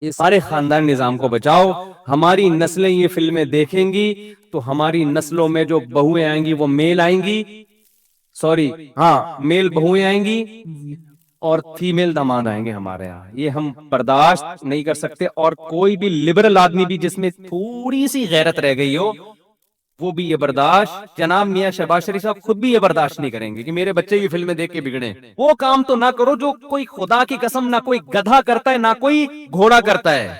یہ سارے خاندان نظام کو بچاؤ. ہماری نسلیں یہ فلمیں دیکھیں گی تو ہماری نسلوں میں جو بہویں آئیں گی وہ میل آئیں گی, سوری ہاں میل بہویں آئیں گی اور فیمیل داماد آئیں گے ہمارے یہاں. یہ ہم برداشت نہیں کر سکتے. اور کوئی بھی لبرل آدمی بھی جس میں تھوڑی سی غیرت رہ گئی ہو وہ بھی یہ برداشت, جناب میاں شہباز شریف صاحب خود بھی یہ برداشت نہیں کریں گے کہ میرے بچے یہ فلمیں دیکھ کے بگڑے. وہ کام تو نہ کرو جو کوئی خدا کی قسم نہ کوئی گدھا کرتا ہے نہ کوئی گھوڑا کرتا ہے.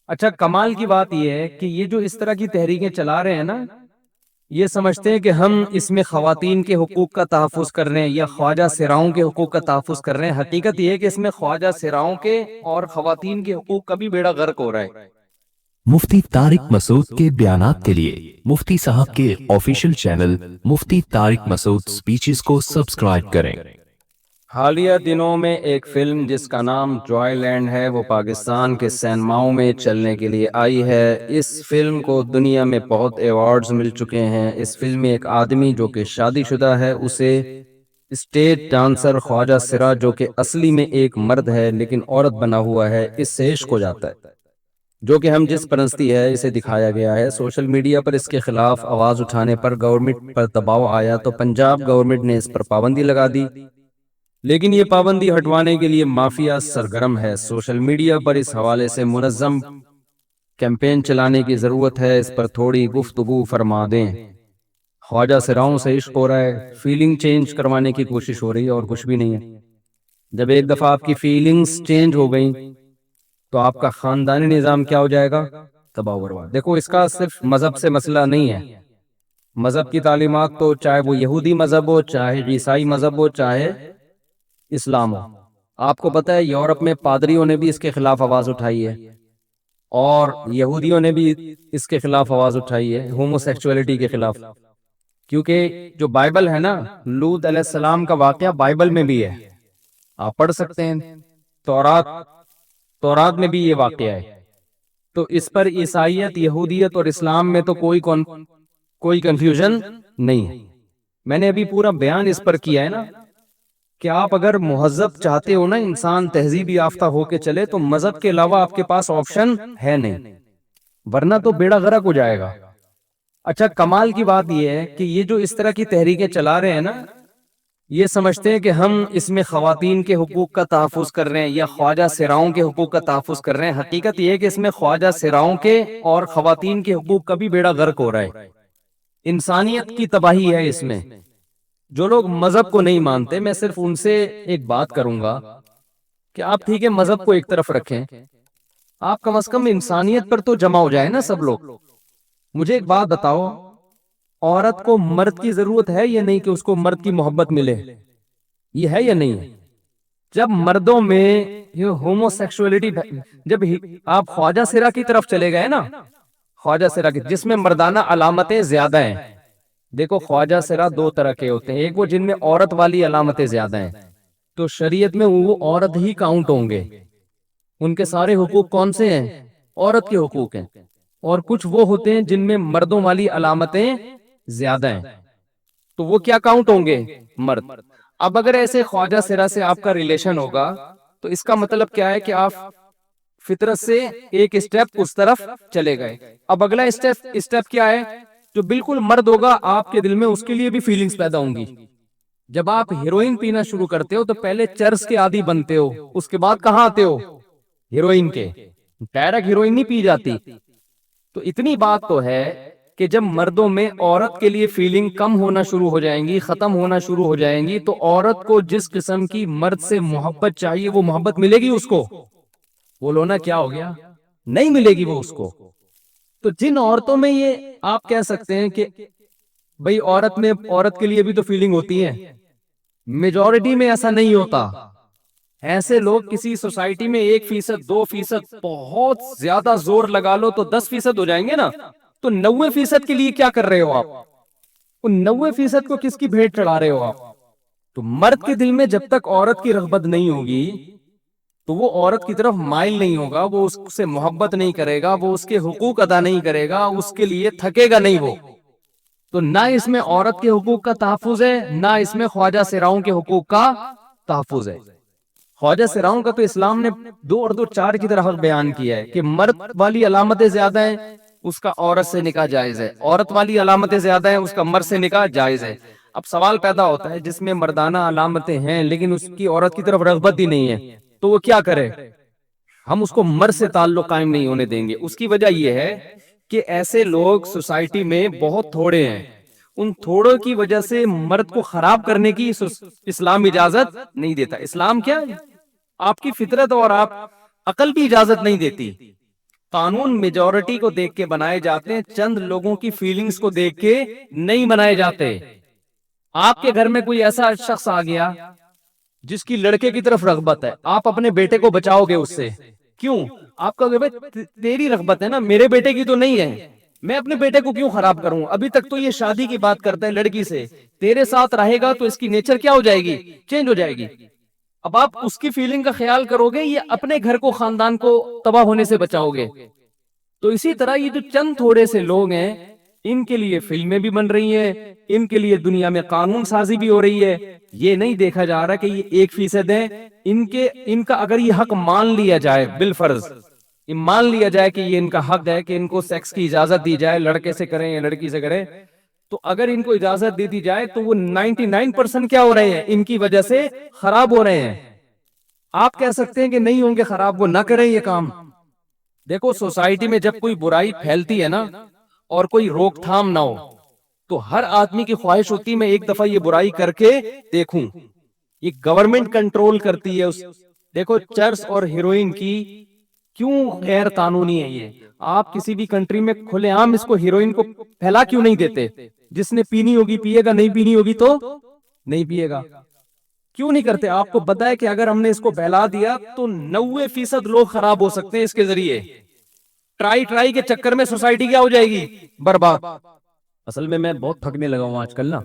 اچھا کمال کی بات یہ ہے کہ یہ جو اس طرح کی تحریکیں چلا رہے ہیں نا, یہ سمجھتے ہیں کہ ہم اس میں خواتین کے حقوق کا تحفظ کر رہے ہیں یا خواجہ سراؤں کے حقوق کا تحفظ کر رہے ہیں. حقیقت یہ ہے کہ اس میں خواجہ سراؤں کے اور خواتین کے حقوق کا بھی بیڑا غرق ہو رہا ہے. مفتی طارق مسعود کے بیانات کے لیے مفتی صاحب کے آفیشیل چینل مفتی طارق مسعود سپیچز کو سبسکرائب کریں. حالیہ دنوں میں ایک فلم جس کا نام جوائے لینڈ ہے وہ پاکستان کے سینماؤں میں چلنے کے لیے آئی ہے. اس فلم کو دنیا میں بہت ایوارڈز مل چکے ہیں. اس فلم میں ایک آدمی جو کہ شادی شدہ ہے اسے اسٹیج ڈانسر خواجہ سرا جو کہ اصلی میں ایک مرد ہے لیکن عورت بنا ہوا ہے اس سے عشق ہو جاتا ہے, جو کہ ہم جس پرستی ہے اسے دکھایا گیا ہے. سوشل میڈیا پر اس کے خلاف آواز اٹھانے پر گورنمنٹ پر دباؤ آیا تو پنجاب گورنمنٹ نے اس پر پابندی لگا دی, لیکن یہ پابندی ہٹوانے کے لیے مافیا سرگرم ہے. سوشل میڈیا پر اس حوالے سے منظم کیمپین چلانے کی ضرورت ہے. اس پر تھوڑی گفتگو فرما دیں. خواجہ سراؤں سے عشق ہو رہا ہے, فیلنگ چینج کروانے کی کوشش ہو رہی ہے اور کچھ بھی نہیں ہے. جب ایک دفعہ آپ کی فیلنگز چینج ہو گئیں تو آپ کا خاندانی نظام کیا ہو جائے گا؟ تباہ و برباد. دیکھو اس کا صرف مذہب سے مسئلہ نہیں ہے. مذہب کی تعلیمات تو چاہے وہ یہودی مذہب ہو, چاہے عیسائی مذہب ہو, چاہے اسلام ہو. آپ کو پتہ ہے یورپ میں پادریوں نے بھی اس کے خلاف آواز اٹھائی ہے اور یہودیوں نے بھی اس کے خلاف آواز اٹھائی ہے, ہومو سیکچولیٹی کے خلاف. کیونکہ جو بائبل ہے نا, لوط علیہ السلام کا واقعہ بائبل میں بھی ہے, آپ پڑھ سکتے ہیں. تورات میں بھی یہ واقعہ ہے. تو اس پر عیسائیت, یہودیت اور اسلام میں تو کوئی کنفیوژن نہیں ہے. میں نے ابھی پورا بیان اس پر کیا ہے نا کہ آپ اگر مہذب چاہتے ہو نا, انسان تہذیب یافتہ ہو کے چلے, تو مذہب کے علاوہ آپ کے پاس آپشن ہے نہیں, ورنہ تو بیڑا غرق ہو جائے گا. اچھا کمال کی بات یہ ہے کہ یہ جو اس طرح کی تحریکیں چلا رہے ہیں نا, یہ سمجھتے ہیں کہ ہم اس میں خواتین کے حقوق کا تحفظ کر رہے ہیں یا خواجہ سراؤں کے حقوق کا تحفظ کر رہے ہیں. حقیقت یہ ہے کہ اس میں خواجہ سراؤں کے اور خواتین کے حقوق کا بھی بیڑا غرق ہو رہا ہے. انسانیت کی تباہی ہے اس میں. جو لوگ مذہب کو نہیں مانتے, میں صرف ان سے ایک بات کروں گا کہ آپ ٹھیک ہے مذہب کو ایک طرف رکھیں, آپ کم از کم انسانیت پر تو جمع ہو جائے نا سب لوگ. مجھے ایک بات بتاؤ, عورت کو مرد کی ضرورت ہے یا نہیں کہ اس کو مرد کی محبت ملے؟ یہ ہے یا نہیں ہے؟ جب مردوں میں یہ ہومو سیکشولیٹی, جب آپ خواجہ سرا کی طرف چلے گئے نا, خواجہ سرا کی جس میں مردانہ علامتیں زیادہ ہیں. دیکھو خواجہ سرا دو طرح کے ہوتے ہیں, ایک وہ جن میں عورت والی علامتیں زیادہ ہیں, تو شریعت میں وہ عورت ہی کاؤنٹ ہوں گے. ان کے سارے حقوق کون سے ہیں؟ عورت کے حقوق ہیں. اور کچھ وہ ہوتے ہیں جن میں مردوں والی علامتیں زیادہ ہیں, تو وہ کیا کاؤنٹ ہوں گے؟ مرد. اب اگر ایسے خواجہ سرا سے آپ کا ریلیشن ہوگا تو اس کا مطلب کیا ہے کہ آپ فطرت سے ایک اسٹیپ اس طرف چلے گئے. اب اگلا اسٹیپ کیا ہے؟ جو بالکل مرد ہوگا آپ کے دل میں اس کے لیے بھی فیلنگز پیدا ہوں گی. جب آپ ہیروئن پینا شروع کرتے ہو تو پہلے چرس کے عادی بنتے ہو, اس کے بعد کہاں آتے ہو؟ ہیروئن کے. ڈائریکٹ ہیروئن نہیں پی جاتی. تو اتنی بات تو ہے کہ جب مردوں میں عورت کے لیے فیلنگ کم ہونا شروع ہو جائیں گی, ختم ہونا شروع ہو جائیں گی, تو عورت کو جس قسم کی مرد سے محبت چاہیے وہ محبت ملے گی اس کو؟ بولو نا کیا ہو گیا؟ نہیں ملے گی وہ اس کو. تو جن عورتوں میں یہ آپ کہہ سکتے ہیں کہ بھئی عورت کے لیے بھی تو فیلنگ ہوتی ہے, میجورٹی میں ایسا نہیں ہوتا. ایسے لوگ کسی سوسائٹی میں 1%, 2%, بہت زیادہ زور لگا لو تو 10% ہو جائیں گے نا. تو 90% کے لیے کیا کر رہے ہو آپ؟ ان 90% کو کس کی بھیٹ چڑھا رہے ہو آپ؟ تو مرد کے دل میں جب تک عورت کی رغبت نہیں ہوگی تو وہ عورت کی طرف مائل نہیں ہوگا, وہ اس سے محبت نہیں کرے گا, وہ اس کے حقوق ادا نہیں کرے گا, اس کے لیے تھکے گا نہیں وہ. تو نہ اس میں عورت کے حقوق کا تحفظ ہے, نہ اس میں خواجہ سراؤں کے حقوق کا تحفظ ہے. خواجہ سراؤں کا تو اسلام نے 2 اور 2 4 کی طرح بیان کیا ہے کہ مرد والی علامتیں زیادہ ہیں اس کا عورت سے نکاح جائز ہے، عورت والی علامتیں زیادہ ہیں اس کا مرد سے نکاح جائز ہے۔ اب سوال پیدا ہوتا ہے جس میں مردانہ علامتیں ہیں لیکن اس کی عورت کی طرف رغبت ہی نہیں ہے تو وہ کیا کرے؟ ہم اس کو مرد سے تعلق قائم نہیں ہونے دیں گے۔ اس کی وجہ یہ ہے کہ ایسے لوگ سوسائٹی میں بہت تھوڑے ہیں، ان تھوڑوں کی وجہ سے مرد کو خراب کرنے کی اسلام اجازت نہیں دیتا۔ اسلام کیا ہے؟ آپ کی فطرت اور آپ عقل بھی اجازت نہیں دیتی۔ قانون میجورٹی کو دیکھ کے بنائے جاتے ہیں، چند لوگوں کی فیلنگز کو دیکھ کے نہیں بنائے جاتے۔ آپ کے گھر میں کوئی ایسا شخص آ گیا جس کی لڑکے کی طرف رغبت ہے، آپ اپنے بیٹے کو بچاؤ گے اس سے، کیوں؟ آپ کا تیری رغبت ہے نا، میرے بیٹے کی تو نہیں ہے، میں اپنے بیٹے کو کیوں خراب کروں؟ ابھی تک تو یہ شادی کی بات کرتا ہے لڑکی سے، تیرے ساتھ رہے گا تو اس کی نیچر کیا ہو جائے گی؟ چینج ہو جائے گی۔ اب آپ اس کی فیلنگ کا خیال کرو گے یا اپنے گھر کو، خاندان کو تباہ ہونے سے بچاؤ گے؟ تو اسی طرح یہ جو چند تھوڑے سے لوگ ہیں، ان کے لیے فلمیں بھی بن رہی ہیں، ان کے لیے دنیا میں قانون سازی بھی ہو رہی ہے۔ یہ نہیں دیکھا جا رہا کہ یہ 1% ہیں، ان کا اگر یہ حق مان لیا جائے بالفرض، یہ مان لیا جائے کہ یہ ان کا حق ہے کہ ان کو سیکس کی اجازت دی جائے، لڑکے سے کریں یا لڑکی سے کریں، تو اگر ان کو اجازت دے دی جائے تو وہ 99% کیا ہو رہے ہیں؟ ان کی وجہ سے خراب ہو رہے ہیں۔ آپ کہہ سکتے ہیں کہ نہیں ہوں گے خراب، وہ نہ کریں یہ کام۔ دیکھو سوسائٹی میں جب کوئی برائی پھیلتی ہے نا اور کوئی روک تھام نہ ہو تو ہر آدمی کی خواہش ہوتی ہے میں ایک دفعہ یہ برائی کر کے دیکھوں۔ یہ گورنمنٹ کنٹرول کرتی ہے دیکھو چرس اور ہیروئن کی کیوں غیر قانونی ہے یہ؟ آپ کسی بھی کنٹری میں کھلے عام اس کو ہیروئن کو پھیلا کیوں نہیں دیتے؟ جس نے پینی ہوگی پیے گا، نہیں پینی ہوگی تو نہیں پیے گا۔ کیوں نہیں کرتے؟ آپ کو پتا ہے کہ اگر ہم نے اس کو پھیلا دیا تو 90% لوگ خراب ہو سکتے ہیں اس کے ذریعے۔ ٹرائی کے چکر میں سوسائٹی کیا ہو جائے گی؟ برباد۔ اصل میں بہت تھکنے لگا ہوں آج کل نا،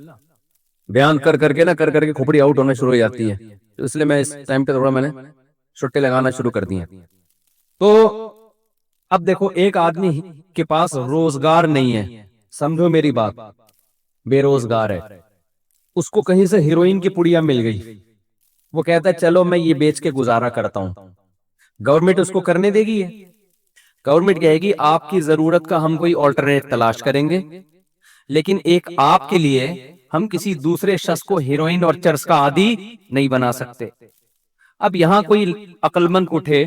بیان کر کر کے کھوپڑی آؤٹ ہونا شروع ہو جاتی ہے، اس لیے میں اس ٹائم پہ تھوڑا میں نے چھٹے لگانا شروع کر دی ہیں۔ تو اب دیکھو ایک آدمی کے پاس روزگار نہیں ہے، سمجھو میری بات، بے روزگار ہے، اس کو کہیں سے ہیروئن کی پڑیا مل گئی، وہ کہتا ہے چلو میں یہ بیچ کے گزارا کرتا ہوں۔ گورنمنٹ اس کو کرنے دے گی؟ گورنمنٹ کہے گی آپ کی ضرورت کا ہم کوئی آلٹرنیٹ تلاش کریں گے، لیکن ایک آپ کے لیے ہم کسی دوسرے شخص کو ہیروئن اور چرس کا عادی نہیں بنا سکتے۔ اب یہاں کوئی عقل مند اٹھے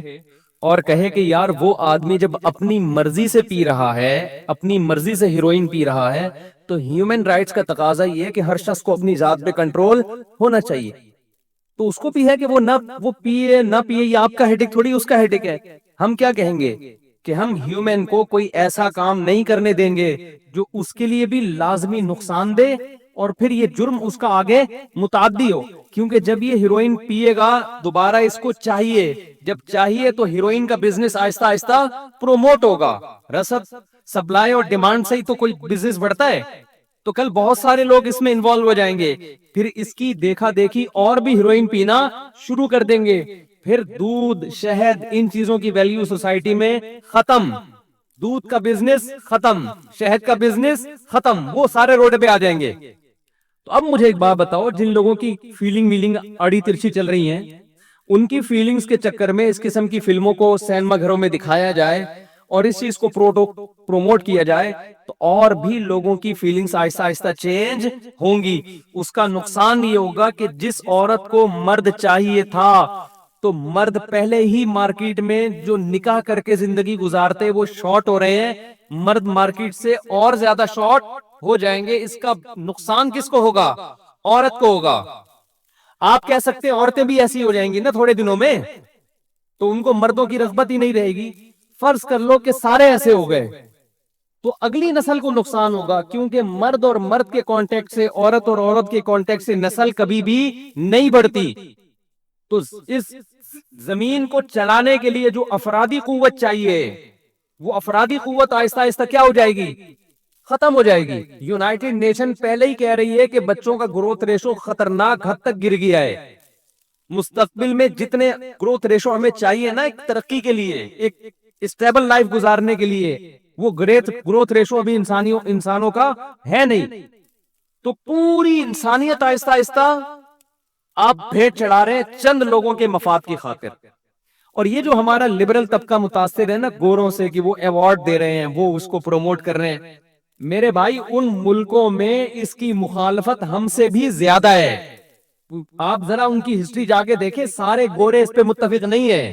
اور کہے کہ یار وہ آدمی جب اپنی مرضی سے پی رہا ہے، اپنی مرضی سے ہیروئن پی رہا ہے، تو ہیومن رائٹس کا تقاضا یہ ہے کہ ہر شخص کو اپنی ذات پہ کنٹرول ہونا چاہیے۔ تو اس کو بھی ہے کہ وہ پیے نہ پیے، یہ آپ کا ہیڈک تھوڑی اس کا ہیڈک ہے۔ ہم کیا کہیں گے کہ ہم ہیومن کو کوئی ایسا کام نہیں کرنے دیں گے جو اس کے لیے بھی لازمی نقصان دے اور پھر یہ جرم اس کا آگے متعدی ہو، کیونکہ جب یہ ہیروئن پیے گا دوبارہ اس کو چاہیے، جب چاہیے تو ہیروئن کا بزنس آہستہ آہستہ پروموٹ ہوگا۔ رسد سپلائی اور ڈیمانڈ سے ہی تو کوئی بزنس بڑھتا ہے، تو کل بہت سارے لوگ اس میں انوالو ہو جائیں گے، پھر اس کی دیکھا دیکھی اور بھی ہیروئن پینا شروع کر دیں گے، پھر دودھ شہد ان چیزوں کی ویلیو سوسائٹی میں ختم، دودھ کا بزنس ختم، شہد کا بزنس ختم، وہ سارے روڈ پہ آ جائیں گے۔ تو اب مجھے ایک بات بتاؤ، جن لوگوں کی فیلنگ اڑی ترچھی چل رہی ہیں، ان کی فیلنگز کے چکر میں اس قسم کی فلموں کو سینما گھروں میں دکھایا جائے اور اس چیز کو پروموٹ کیا جائے تو اور بھی لوگوں کی فیلنگز آہستہ آہستہ چینج ہوں گی۔ اس کا نقصان یہ ہوگا کہ جس عورت کو مرد چاہیے تھا تو مرد پہلے ہی مارکیٹ میں جو نکاح کر کے زندگی گزارتے وہ شارٹ ہو رہے ہیں، مرد مارکیٹ سے اور زیادہ شارٹ ہو جائیں گے۔ اس کا نقصان کس کو ہوگا؟ عورت کو ہوگا۔ آپ کہہ سکتے ہیں عورتیں بھی ایسی ہو جائیں گی نا تھوڑے دنوں میں، تو ان کو مردوں کی رغبت ہی نہیں رہے گی۔ فرض کر لو کہ سارے ایسے ہو گئے تو اگلی نسل کو نقصان ہوگا، کیونکہ مرد اور مرد کے کانٹیکٹ سے، عورت اور عورت کے کانٹیکٹ سے نسل کبھی بھی نہیں بڑھتی۔ تو اس زمین کو چلانے کے لیے جو افرادی قوت چاہیے، وہ افرادی قوت آہستہ آہستہ کیا ہو جائے گی؟ ختم ہو جائے گی۔ یونائٹڈ نیشن پہلے ہی کہہ رہی ہے کہ بچوں کا گروتھ ریشو خطرناک حد تک گر گیا ہے۔ مستقبل میں جتنے گروتھ ریشو ہمیں چاہیے نا ایک ترقی کے لیے، ایک اسٹیبل لائف گزارنے کے لیے، وہ گروتھ ریشو ابھی انسانوں کا ہے نہیں۔ تو پوری انسانیت آہستہ آہستہ آپ بھیٹ چڑھا رہے ہیں چند لوگوں کے مفاد کی خاطر. اور یہ جو ہمارا لبرل طبقہ متاثر ہے نا گوروں سے کہ وہ ایوارڈ دے رہے ہیں, وہ اس کو پروموٹ کر رہے ہیں, میرے بھائی ان ملکوں میں اس کی مخالفت ہم سے بھی زیادہ ہے. آپ ذرا ان کی ہسٹری جا کے دیکھیں, سارے گورے اس پہ متفق نہیں ہیں.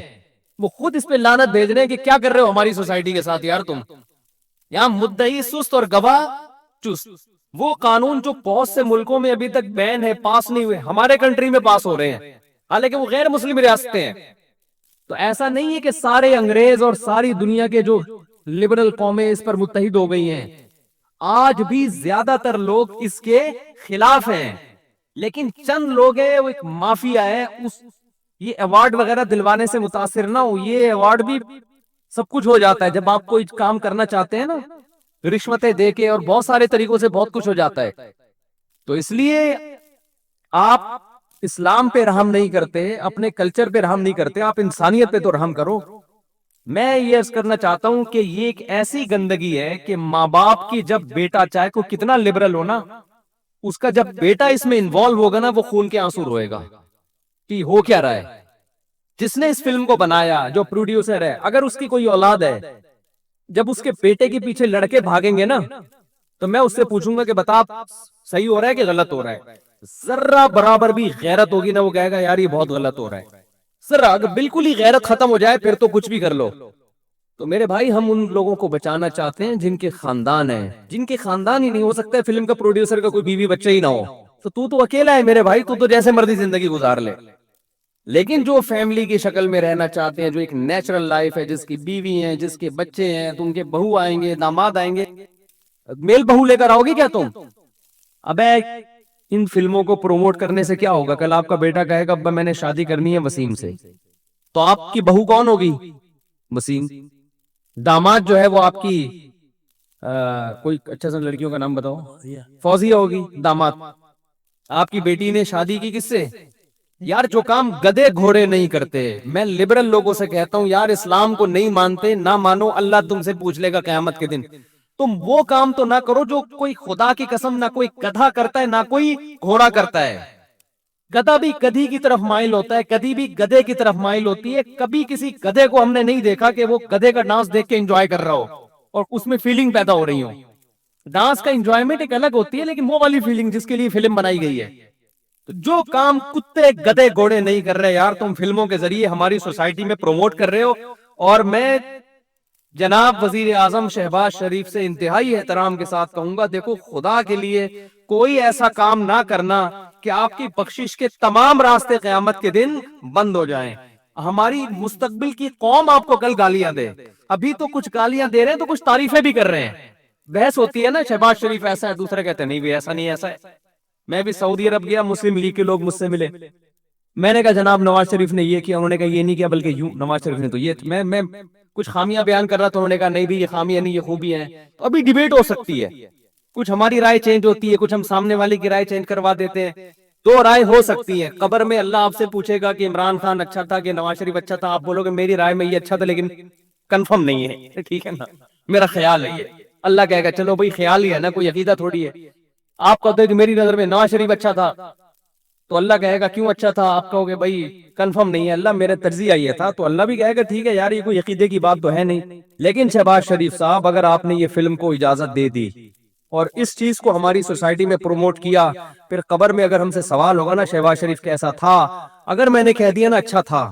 وہ خود اس پہ لعنت بھیج رہے ہیں کہ کیا کر رہے ہو ہماری سوسائٹی کے ساتھ یار تم. یہاں مدعی سست اور گواہ چست. وہ قانون جو بہت سے ملکوں میں ابھی تک بین ہے, پاس نہیں ہوئے, ہمارے کنٹری میں پاس ہو رہے ہیں, حالانکہ وہ غیر مسلم ریاستیں ہیں. تو ایسا نہیں ہے کہ سارے انگریز اور ساری دنیا کے جو لبرل قومیں اس پر متحد ہو گئی ہیں. آج بھی زیادہ تر لوگ اس کے خلاف ہیں, لیکن چند لوگ ہیں, وہ ایک مافیا ہے. یہ ایوارڈ وغیرہ دلوانے سے متاثر نہ ہو, یہ ایوارڈ بھی سب کچھ ہو جاتا ہے. جب آپ کوئی کام کرنا چاہتے ہیں نا, رشوتیں دے کے اور بہت سارے طریقوں سے بہت کچھ ہو جاتا ہے. تو اس لیے آپ اسلام پہ رحم نہیں کرتے, اپنے کلچر پہ رحم نہیں کرتے, آپ انسانیت پہ تو رحم کرو. میں یہ عرض کرنا چاہتا ہوں کہ یہ ایک ایسی گندگی ہے کہ ماں باپ کی جب بیٹا, چاہے کوئی کتنا لبرل ہونا, اس کا جب بیٹا اس میں انوالو ہوگا نا, وہ خون کے آنسو روئے گا کہ ہو کیا رہا ہے. جس نے اس فلم کو بنایا, جو پروڈیوسر ہے, اگر اس کی کوئی اولاد ہے, جب اس کے بیٹے کے پیچھے لڑکے بھاگیں گے نا, تو میں اس سے پوچھوں گا کہ بتا صحیح ہو رہا ہے کہ غلط ہو رہا ہے. ذرہ برابر بھی غیرت ہوگی نا, وہ کہے گا یار یہ بہت غلط ہو رہا ہے. ذرا اگر بالکل ہی غیرت ختم ہو جائے پھر تو کچھ بھی کر لو. تو میرے بھائی ہم ان لوگوں کو بچانا چاہتے ہیں جن کے خاندان ہیں, جن کے خاندان ہی نہیں, ہو سکتا ہے فلم کا پروڈیوسر کا کوئی بیوی بچہ ہی نہ ہو, تو اکیلا ہے میرے بھائی, تو جیسے مرضی زندگی گزار لے. لیکن جو فیملی کی شکل میں رہنا چاہتے ہیں, جو ایک نیچرل لائف ہے, جس کی بیوی ہیں, جس کے بچے ہیں, تو ان کے بہو آئیں گے, داماد آئیں گے, میل بہو لے کر آؤ گے کیا تم؟ ابے ان فلموں کو پروموٹ کرنے سے کیا ہوگا؟ کل آپ کا بیٹا کہے گا ابا میں نے شادی کرنی ہے وسیم سے, تو آپ کی بہو کون ہوگی؟ وسیم. داماد جو ہے وہ آپ کی کوئی اچھا سا لڑکیوں کا نام بتاؤ, فوزیہ ہوگی داماد. آپ کی بیٹی نے شادی کی کس سے؟ یار جو کام گدے گھوڑے نہیں کرتے. میں لبرل لوگوں سے کہتا ہوں یار اسلام کو نہیں مانتے, نہ مانو, اللہ تم سے پوچھ لے گا قیامت کے دن. تم وہ کام تو نہ کرو جو کوئی خدا کی قسم نہ کوئی گدھا کرتا ہے, نہ کوئی گھوڑا کرتا ہے. گدھا بھی گدھی کی طرف مائل ہوتا ہے, گدھی بھی گدھے کی طرف مائل ہوتی ہے. کبھی کسی گدھے کو ہم نے نہیں دیکھا کہ وہ گدھے کا ڈانس دیکھ کے انجوائے کر رہا ہو اور اس میں فیلنگ پیدا ہو رہی ہو. ڈانس کا انجوائمنٹ ایک الگ ہوتی ہے, لیکن وہ والی فیلنگ جس کے لیے فلم بنائی گئی ہے. تو جو کام کتے گدھے گھوڑے نہیں کر رہے یار, تم فلموں کے ذریعے ہماری سوسائٹی میں پروموٹ کر رہے ہو. اور میں جناب وزیر اعظم شہباز شریف سے انتہائی احترام کے ساتھ کہوں گا, دیکھو خدا کے لیے کوئی ایسا کام نہ کرنا کہ آپ کی بخشش کے تمام راستے قیامت کے دن بند ہو جائیں. ہماری مستقبل کی قوم آپ کو کل گالیاں دے. ابھی تو کچھ گالیاں دے رہے ہیں تو کچھ تعریفیں بھی کر رہے ہیں. بحث ہوتی ہے نا, شہباز شریف ایسا ہے, دوسرے کہتے ہیں نہیں بھی ایسا نہیں, ایسا ہے. میں بھی سعودی عرب گیا, مسلم لیگ کے لوگ مجھ سے ملے, میں نے کہا جناب نواز شریف نے یہ کیا, انہوں نے کہا یہ نہیں کیا بلکہ یوں, نواز شریف نے تو یہ, میں کچھ خامیاں بیان کر رہا تھا, انہوں نے کہا نہیں بھی یہ خامیاں نہیں یہ خوبیاں ہیں. تو ابھی ڈیبیٹ ہو سکتی ہے, کچھ ہماری رائے چینج ہوتی ہے, کچھ ہم سامنے والے کی رائے چینج کروا دیتے ہیں, دو رائے ہو سکتی ہے. قبر میں اللہ آپ سے پوچھے گا کہ عمران خان اچھا تھا کہ نواز شریف اچھا تھا, آپ بولو گے میری رائے میں یہ اچھا تھا لیکن کنفرم نہیں ہے, ٹھیک ہے نا, میرا خیال ہے یہ. اللہ کہے گا چلو بھائی خیال ہی ہے نا, کوئی عقیدہ تھوڑی ہے. آپ کہتے ہیں کہ میری نظر میں نواز شریف اچھا تھا, تو اللہ کہے گا کیوں اچھا تھا, آپ کہو گے بھائی کنفرم نہیں ہے, اللہ میرے تجزیہ یہ تھا, تو اللہ بھی کہے گا ٹھیک ہے یار یہ کوئی عقیدے کی بات تو ہے نہیں. لیکن شہباز شریف صاحب اگر آپ نے یہ فلم کو اجازت دے دی اور اس چیز کو ہماری سوسائٹی میں پروموٹ کیا, پھر قبر میں اگر ہم سے سوال ہوگا نا شہباز شریف کیسا تھا, اگر میں نے کہہ دیا نا اچھا تھا,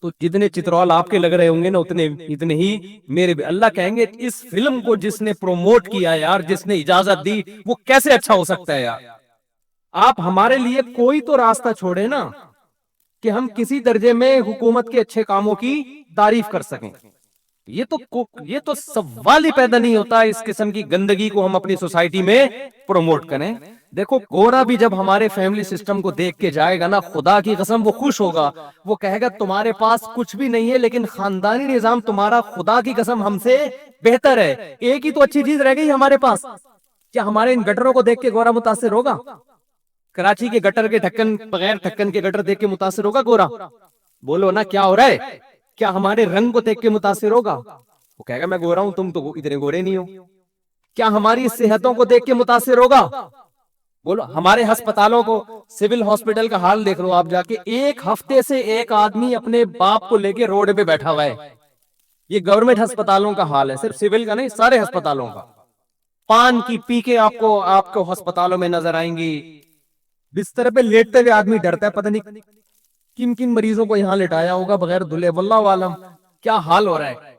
تو جتنے چترول آپ کے لگ رہے ہوں گے نا اتنے ہی میرے بھی. اللہ کہیں گے اس فلم کو جس نے پروموٹ کیا یار, جس نے اجازت دی, وہ کیسے اچھا ہو سکتا ہے یار. آپ ہمارے لیے کوئی تو راستہ چھوڑے نا کہ ہم کسی درجے میں حکومت کے اچھے کاموں کی تعریف کر سکیں. یہ تو سوال ہی پیدا نہیں ہوتا اس قسم کی گندگی کو ہم اپنی سوسائٹی میں پروموٹ کریں. دیکھو گورا بھی جب ہمارے فیملی سسٹم کو دیکھ کے جائے گا نا, خدا کی قسم وہ خوش ہوگا, وہ کہے گا تمہارے پاس کچھ بھی نہیں ہے لیکن خاندانی نظام تمہارا خدا کی قسم ہم سے بہتر ہے. ایک ہی تو اچھی چیز رہ گئی ہمارے پاس. کیا ہمارے ان گٹروں کو دیکھ کے گورا متاثر ہوگا؟ کراچی کے گٹر کے ڈھکن, بغیر ڈھکن کے گٹر دیکھ کے متاثر ہوگا گورا؟ بولو نا کیا ہو رہا ہے. کیا ہمارے رنگ کو دیکھ کے متاثر ہوگا؟ وہ کہے گا میں گورا ہوں, تم تو اتنے گورے نہیں ہو. کیا ہماری صحتوں کو دیکھ کے متاثر ہوگا؟ بولو ہمارے ہسپتالوں کو، سول ہاسپٹل کا حال دیکھ لو آپ جا کے، ایک ہفتے سے ایک آدمی اپنے باپ کو لے کے روڈ پہ بیٹھا ہوا ہے. یہ گورنمنٹ ہسپتالوں کا حال ہے، صرف سول کا نہیں، سارے ہسپتالوں کا. پان کی پی کے آپ کو ہسپتالوں میں نظر آئیں گی. بستر پہ لیٹتے ہوئے آدمی ڈرتا ہے، پتہ نہیں کن کن مریضوں کو یہاں لٹایا ہوگا بغیر دھلے، واللہ عالم کیا حال ہو رہا ہے.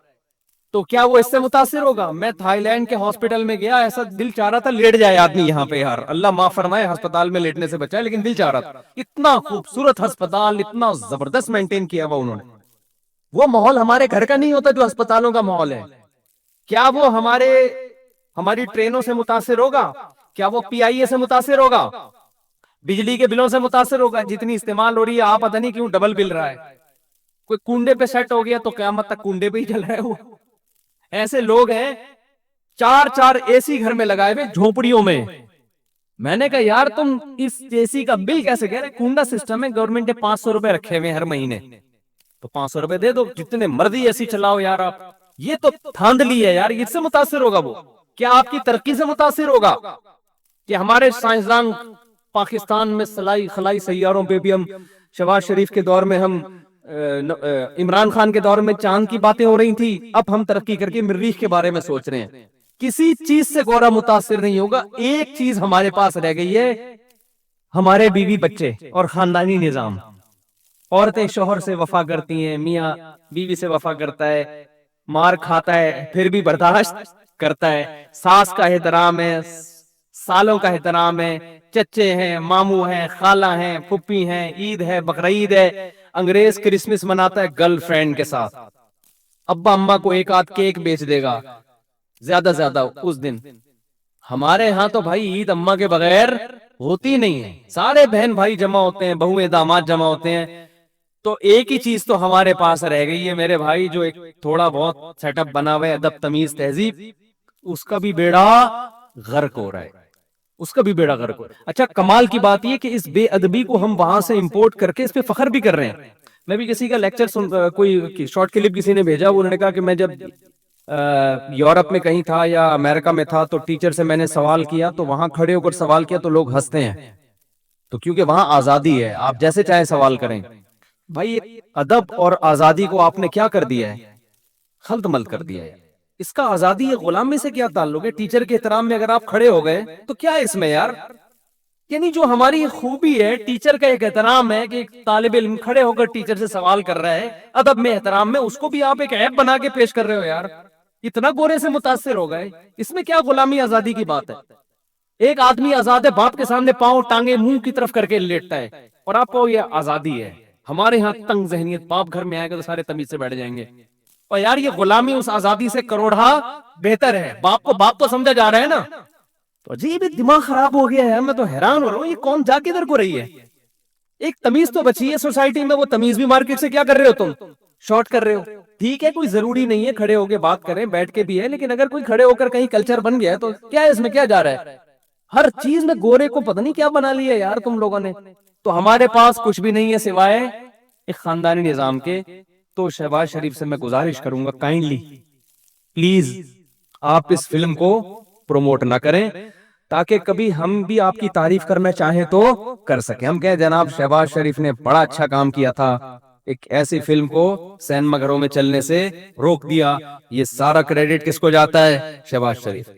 تو کیا وہ اس سے متاثر ہوگا؟ میں تھائی لینڈ کے ہاسپٹل میں گیا، ایسا دل چاہ رہا تھا لیٹ جائے آدمی یہاں پہ، یار اللہ معاف فرمائے ہسپتال میں لیٹنے سے بچائے، لیکن دل چاہ رہا تھا. اتنا خوبصورت ہسپتال، اتنا زبردست مینٹین کیا ہوا انہوں نے. وہ ماحول ہمارے گھر کا نہیں ہوتا جو ہسپتالوں کا ماحول ہے. کیا وہ ہماری ٹرینوں سے متاثر ہوگا؟ کیا وہ پی آئی اے سے متاثر ہوگا؟ بجلی کے بلوں سے متاثر ہوگا؟ جتنی استعمال ہو رہی ہے آپ پتہ نہیں کیوں ڈبل بل رہا ہے. کوئی کنڈے پہ سیٹ ہو گیا تو قیامت تک کنڈے پہ ہی چل رہا ہے. وہ ایسے لوگ ہیں 4 اے سی گھر میں لگائے ہوئے جھونپڑیوں میں. میں نے کہا یار تم اس اے سی کا بل کیسے کہہ رہے؟ کنڈا سسٹم ہے، گورنمنٹ نے 500 روپے رکھے ہوئے ہر مہینے، تو 500 روپے دے دو، جتنے مرضی اے سی چلاؤ یار آپ. یہ تو دھاندلی ہے یار. اس سے متاثر ہوگا وہ؟ کیا آپ کی ترقی سے متاثر ہوگا کہ ہمارے سائنسدان پاکستان میں خلائی سیاروں پہ بھی، ہم شہباز شریف کے دور میں، ہم عمران خان کے دور میں چاند کی باتیں ہو رہی تھی، اب ہم ترقی کر کے مریخ کے بارے میں سوچ رہے ہیں. کسی چیز سے گورا متاثر نہیں ہوگا. ایک چیز ہمارے پاس رہ گئی ہے، ہمارے بیوی بچے اور خاندانی نظام. عورتیں شوہر سے وفا کرتی ہیں، میاں بیوی سے وفا کرتا ہے، مار کھاتا ہے پھر بھی برداشت کرتا ہے. ساس کا احترام ہے، سالوں کا احترام ہے، چچے ہیں، ماموں ہیں، خالہ ہیں، پھپھی ہیں، عید ہے، بقرعید ہے. انگریز کرسمس مناتا ہے گرل فرینڈ کے ساتھ، ابا اماں کو ایک آدھ کیک بیچ دے گا زیادہ اس دن. ہمارے ہاں تو بھائی عید اماں کے بغیر ہوتی نہیں ہے. سارے بہن بھائی جمع ہوتے ہیں، بہویں داماد جمع ہوتے ہیں. تو ایک ہی چیز تو ہمارے پاس رہ گئی ہے میرے بھائی، جو ایک تھوڑا بہت سیٹ اپ بنا ہوا ہے، ادب تمیز تہذیب، اس کا بھی بیڑا غرق ہو رہا ہے. اس کا بھی بیڑا غرق ہو رہا ہے. اچھا کمال کی بات یہ کہ اس بے ادبی کو ہم وہاں سے امپورٹ کر کے اس پہ فخر بھی کر رہے ہیں. میں بھی کسی کا لیکچر کوئی شارٹ کلپ کسی نے بھیجا، انہوں نے کہا کہ میں جب یورپ میں کہیں تھا یا امریکہ میں تھا تو ٹیچر سے میں نے سوال کیا تو وہاں کھڑے ہو کر سوال کیا تو لوگ ہنستے ہیں، تو کیونکہ وہاں آزادی ہے، آپ جیسے چاہے سوال کریں. بھائی ادب اور آزادی کو آپ نے کیا کر دیا ہے؟ خلط ملط کر دیا ہے. اس کا آزادی غلامی سے کیا تعلق ہے؟ ٹیچر کے احترام میں اگر آپ کھڑے ہو گئے تو کیا اس میں یار؟ یعنی جو ہماری خوبی ہے، ٹیچر کا ایک احترام ہے کہ ایک طالب علم کھڑے ہو کر ٹیچر سے سوال کر رہا ہے ادب میں، احترام میں، اس کو بھی آپ ایک عیب بنا کے پیش کر رہے ہو یار. اتنا گورے سے متاثر ہو گئے، اس میں کیا غلامی آزادی کی بات ہے؟ ایک آدمی آزاد ہے، باپ کے سامنے پاؤں ٹانگے منہ کی طرف کر کے لیٹتا ہے، اور آپ کو یہ آزادی ہے. ہمارے ہاں تنگ ذہنیت، باپ گھر میں آئے گا تو سارے تمیز سے بیٹھ جائیں گے. اور یار یہ غلامی اس آزادی سے کروڑا بہتر ہے. باپ کو باپ تو سمجھا جا رہا ہے نا. تو عجیب دماغ خراب ہو گیا ہے. میں تو حیران ہو رہا ہوں، یہ کون جا کے ادھر کو رہی ہے؟ ایک تمیز تو بچی ہے سوسائٹی میں، وہ تمیز بھی مارکیٹ سے کیا کر رہے ہو تم؟ شارٹ کر رہے ہو. ٹھیک ہے کوئی ضروری نہیں ہے کھڑے ہو کے بات کریں، بیٹھ کے بھی ہے، لیکن اگر کوئی کھڑے ہو کر کہیں کلچر بن گیا ہے تو کیا ہے اس میں؟ کیا جا رہا ہے؟ ہر چیز میں گورے کو پتہ نہیں کیا بنا لیا یار تم لوگوں نے. تو ہمارے پاس کچھ بھی نہیں ہے سوائے ایک خاندانی نظام کے. تو شہباز شریف سے میں گزارش کروں گا کائنڈلی پلیز آپ اس فلم کو پروموٹ نہ کریں، تاکہ کبھی ہم بھی آپ کی تعریف کرنا چاہیں تو کر سکیں. ہم کہیں جناب شہباز شریف نے بڑا اچھا کام کیا تھا، ایک ایسی فلم کو سینما گھروں میں چلنے سے روک دیا. یہ سارا کریڈٹ کس کو جاتا ہے؟ شہباز شریف.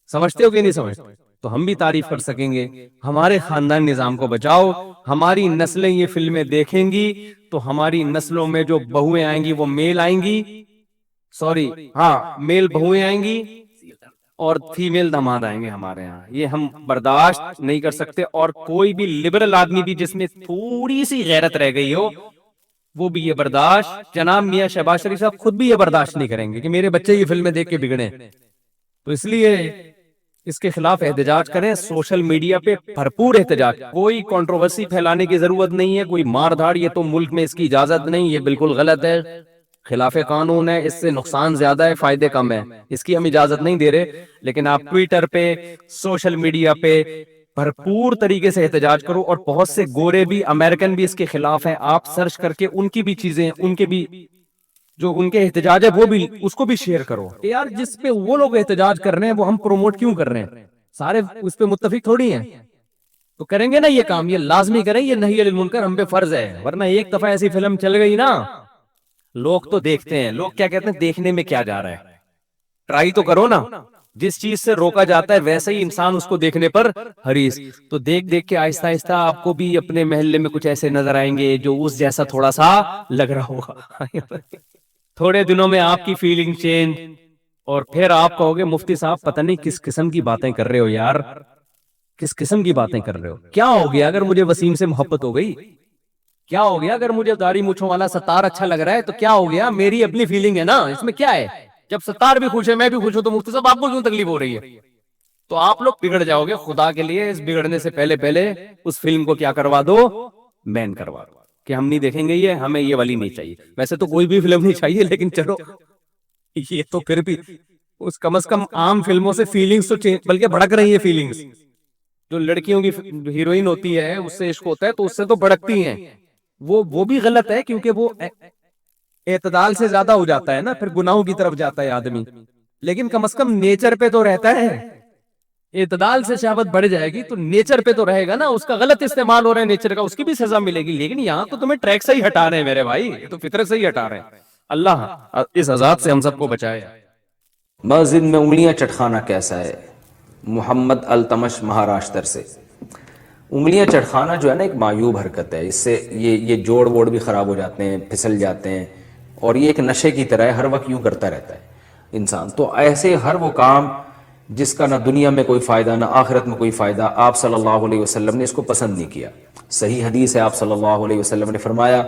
سمجھتے ہو کہ نہیں سمجھتے؟ تو ہم بھی تعریف کر سکیں گے. ہمارے خاندان نظام کو بچاؤ. ہماری نسلیں یہ فلمیں دیکھیں گی تو ہماری نسلوں میں جو بہویں آئیں گی وہ میل آئیں گی، میل بہویں آئیں گی اور فیمیل داماد آئیں گے ہمارے ہاں. یہ ہم برداشت نہیں کر سکتے. اور کوئی بھی لبرل آدمی بھی جس میں تھوڑی سی غیرت رہ گئی ہو، وہ بھی یہ برداشت، جناب میاں شہباز شریف صاحب خود بھی یہ برداشت نہیں کریں گے کہ میرے بچے یہ فلمیں دیکھ کے بگڑے. تو اس لیے اس کے خلاف احتجاج کریں، سوشل میڈیا پہ بھرپور احتجاج. کوئی کنٹروورسی پھیلانے کی ضرورت نہیں ہے، کوئی مار دھاڑ، یہ تو ملک میں اس کی اجازت نہیں، یہ بالکل غلط ہے، خلاف قانون ہے، اس سے نقصان زیادہ ہے فائدے کم ہے، اس کی ہم اجازت نہیں دے رہے. لیکن آپ ٹویٹر پہ، سوشل میڈیا پہ بھرپور طریقے سے احتجاج کرو. اور بہت سے گورے بھی، امریکن بھی اس کے خلاف ہیں. آپ سرچ کر کے ان کی بھی چیزیں، ان کے بھی جو ان کے احتجاج ہے وہ بھی، اس کو بھی شیئر کرو کہ یار جس پہ وہ لوگ احتجاج کر رہے ہیں وہ ہم پروموٹ کیوں کر رہے ہیں؟ سارے اس پہ متفق تھوڑی ہیں. تو کریں گے نا یہ کام, یہ لازمی کریں, یہ نہی عن المنکر ہم پہ فرض ہے. ورنہ ایک دفعہ ایسی فلم چل گئی نا, لوگ تو دیکھتے ہیں, لوگ کیا کہتے ہیں دیکھنے میں کیا جا رہا ہے, ٹرائی تو کرو نا. جس چیز سے روکا جاتا ہے ویسے ہی انسان اس کو دیکھنے پر حریص. تو دیکھ دیکھ کے آہستہ آہستہ آپ کو بھی اپنے محلے میں کچھ ایسے نظر آئیں گے جو اس جیسا تھوڑا سا لگ رہا ہوگا. تھوڑے دنوں میں آپ کی فیلنگ چینج, اور پھر آپ کہو گے مفتی صاحب پتہ نہیں کس قسم کی باتیں کر رہے ہو یار, کس قسم کی باتیں کر رہے ہو. کیا ہو گیا اگر مجھے وسیم سے محبت ہو گئی؟ کیا ہو گیا اگر مجھے داڑھی مونچھوں والا ستار اچھا لگ رہا ہے تو کیا ہو گیا؟ میری اپنی فیلنگ ہے نا, اس میں کیا ہے؟ جب ستار بھی خوش ہے میں بھی خوش ہوں تو مفتی صاحب آپ کو کیوں تکلیف ہو رہی ہے؟ تو آپ لوگ بگڑ جاؤ گے. خدا کے لیے اس بگڑنے سے پہلے پہلے اس فلم کو کیا کروا دو, بین کروا دو, کہ ہم نہیں دیکھیں گے, یہ ہمیں یہ والی نہیں چاہیے. ویسے تو کوئی بھی فلم نہیں چاہیے, لیکن چلو یہ تو پھر بھی اس کم از کم عام فلموں سے فیلنگز تو چینج, بلکہ بھڑک رہی ہیں فیلنگز. جو لڑکیوں کی ہیروئن ہوتی ہے اس سے عشق ہوتا ہے تو اس سے تو بھڑکتی ہیں, وہ بھی غلط ہے, کیونکہ وہ اعتدال سے زیادہ ہو جاتا ہے نا, پھر گناہوں کی طرف جاتا ہے آدمی. لیکن کم از کم نیچر پہ تو رہتا ہے. اعتدال سے شہوت بڑھ جائے گی تو نیچر پہ تو رہے گا نا, اس کا غلط استعمال ہو رہا ہے نیچر کا, اس کی بھی سزا ملے گی. لیکن یہاں تو تمہیں ٹریک سے ہی ہٹا رہے ہیں میرے بھائی, یہ تو فطرت سے ہی ہٹا رہے ہیں. اللہ اس عذاب سے ہم سب کو بچائے. مسجد میں انگلیاں چٹخانا کیسا ہے؟ محمد التمش مہاراشٹر سے. انگلیاں چٹخانا جو ہے نا ایک معیوب حرکت ہے, اس سے یہ جوڑ ووڑ بھی خراب ہو جاتے ہیں, پھسل جاتے ہیں, اور یہ ایک نشے کی طرح ہے, ہر وقت یوں کرتا رہتا ہے انسان. تو ایسے ہر وہ کام جس کا نہ دنیا میں کوئی فائدہ نہ آخرت میں کوئی فائدہ, آپ صلی اللہ علیہ وسلم نے اس کو پسند نہیں کیا. صحیح حدیث ہے, آپ صلی اللہ علیہ وسلم نے فرمایا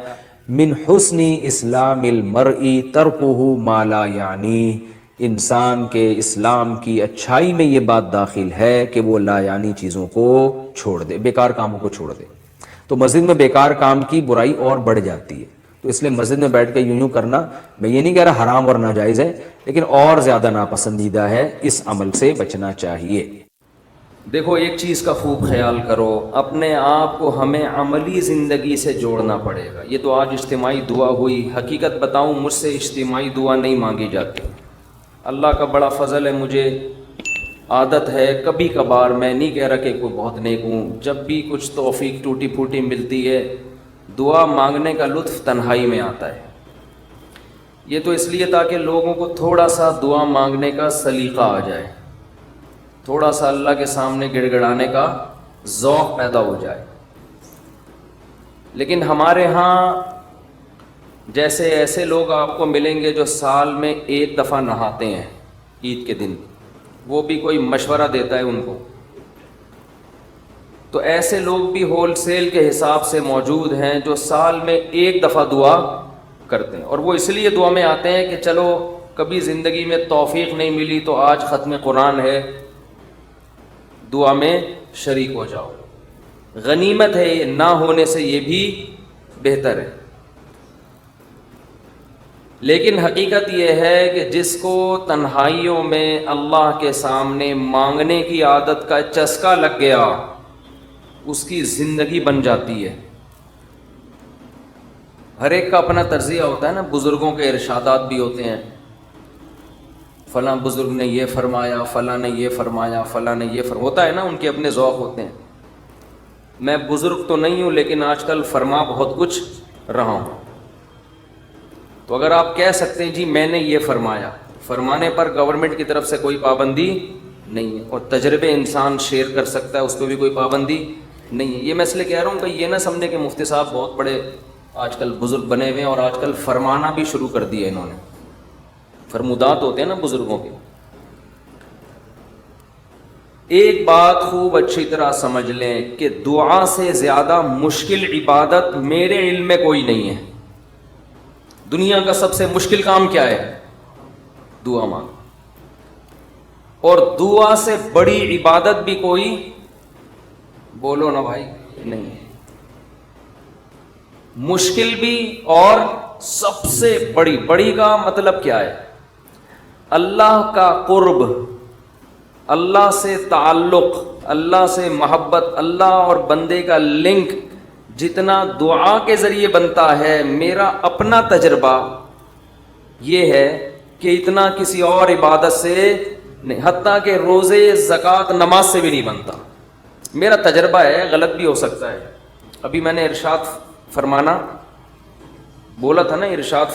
من حسن اسلام المرء ترکہ ما لا یعنی, انسان کے اسلام کی اچھائی میں یہ بات داخل ہے کہ وہ لا یعنی چیزوں کو چھوڑ دے, بیکار کاموں کو چھوڑ دے. تو مسجد میں بیکار کام کی برائی اور بڑھ جاتی ہے, تو اس لیے مسجد میں بیٹھ کے یوں کرنا, میں یہ نہیں کہہ رہا حرام اور ناجائز ہے, لیکن اور زیادہ ناپسندیدہ ہے, اس عمل سے بچنا چاہیے. دیکھو ایک چیز کا خوب خیال کرو, اپنے آپ کو ہمیں عملی زندگی سے جوڑنا پڑے گا. یہ تو آج اجتماعی دعا ہوئی, حقیقت بتاؤں مجھ سے اجتماعی دعا نہیں مانگی جاتی. اللہ کا بڑا فضل ہے, مجھے عادت ہے کبھی کبھار, میں نہیں کہہ رہا کہ کوئی بہت نیک ہوں, جب بھی کچھ توفیق ٹوٹی پھوٹی ملتی ہے دعا مانگنے کا لطف تنہائی میں آتا ہے. یہ تو اس لیے تاکہ لوگوں کو تھوڑا سا دعا مانگنے کا سلیقہ آ جائے, تھوڑا سا اللہ کے سامنے گڑ گڑانے کا ذوق پیدا ہو جائے. لیکن ہمارے ہاں جیسے ایسے لوگ آپ کو ملیں گے جو سال میں ایک دفعہ نہاتے ہیں عید کے دن, وہ بھی کوئی مشورہ دیتا ہے ان کو. تو ایسے لوگ بھی ہول سیل کے حساب سے موجود ہیں جو سال میں ایک دفعہ دعا کرتے ہیں, اور وہ اس لیے دعا میں آتے ہیں کہ چلو کبھی زندگی میں توفیق نہیں ملی تو آج ختم قرآن ہے, دعا میں شریک ہو جاؤ. غنیمت ہے, یہ نہ ہونے سے یہ بھی بہتر ہے. لیکن حقیقت یہ ہے کہ جس کو تنہائیوں میں اللہ کے سامنے مانگنے کی عادت کا چسکا لگ گیا اس کی زندگی بن جاتی ہے. ہر ایک کا اپنا طرزیہ ہوتا ہے نا, بزرگوں کے ارشادات بھی ہوتے ہیں, فلاں بزرگ نے یہ فرمایا, فلاں نے یہ فرمایا, فلاں نے یہ ہوتا ہے نا, ان کے اپنے ذوق ہوتے ہیں. میں بزرگ تو نہیں ہوں لیکن آج کل فرما بہت کچھ رہا ہوں. تو اگر آپ کہہ سکتے ہیں جی میں نے یہ فرمایا, فرمانے پر گورنمنٹ کی طرف سے کوئی پابندی نہیں ہے, اور تجربے انسان شیئر کر سکتا ہے, اس پہ بھی کوئی پابندی نہیں ہے. یہ میں اس لیے کہہ رہا ہوں کہ یہ نہ سمجھے کہ مفتی صاحب بہت بڑے آج کل بزرگ بنے ہوئے ہیں اور آج کل فرمانا بھی شروع کر دیا انہوں نے. فرمودات ہوتے ہیں نا بزرگوں کے. ایک بات خوب اچھی طرح سمجھ لیں کہ دعا سے زیادہ مشکل عبادت میرے علم میں کوئی نہیں ہے. دنیا کا سب سے مشکل کام کیا ہے؟ دعا مانگ. اور دعا سے بڑی عبادت بھی کوئی, بولو نا بھائی, نہیں ہے. مشکل بھی اور سب سے بڑی. بڑی کا مطلب کیا ہے؟ اللہ کا قرب, اللہ سے تعلق, اللہ سے محبت, اللہ اور بندے کا لنک جتنا دعا کے ذریعے بنتا ہے, میرا اپنا تجربہ یہ ہے کہ اتنا کسی اور عبادت سے نہیں, حتیٰ کہ روزے, زکوٰۃ, نماز سے بھی نہیں بنتا. میرا تجربہ ہے, غلط بھی ہو سکتا ہے. ابھی میں نے ارشاد فرمانا بولا تھا نا, ارشاد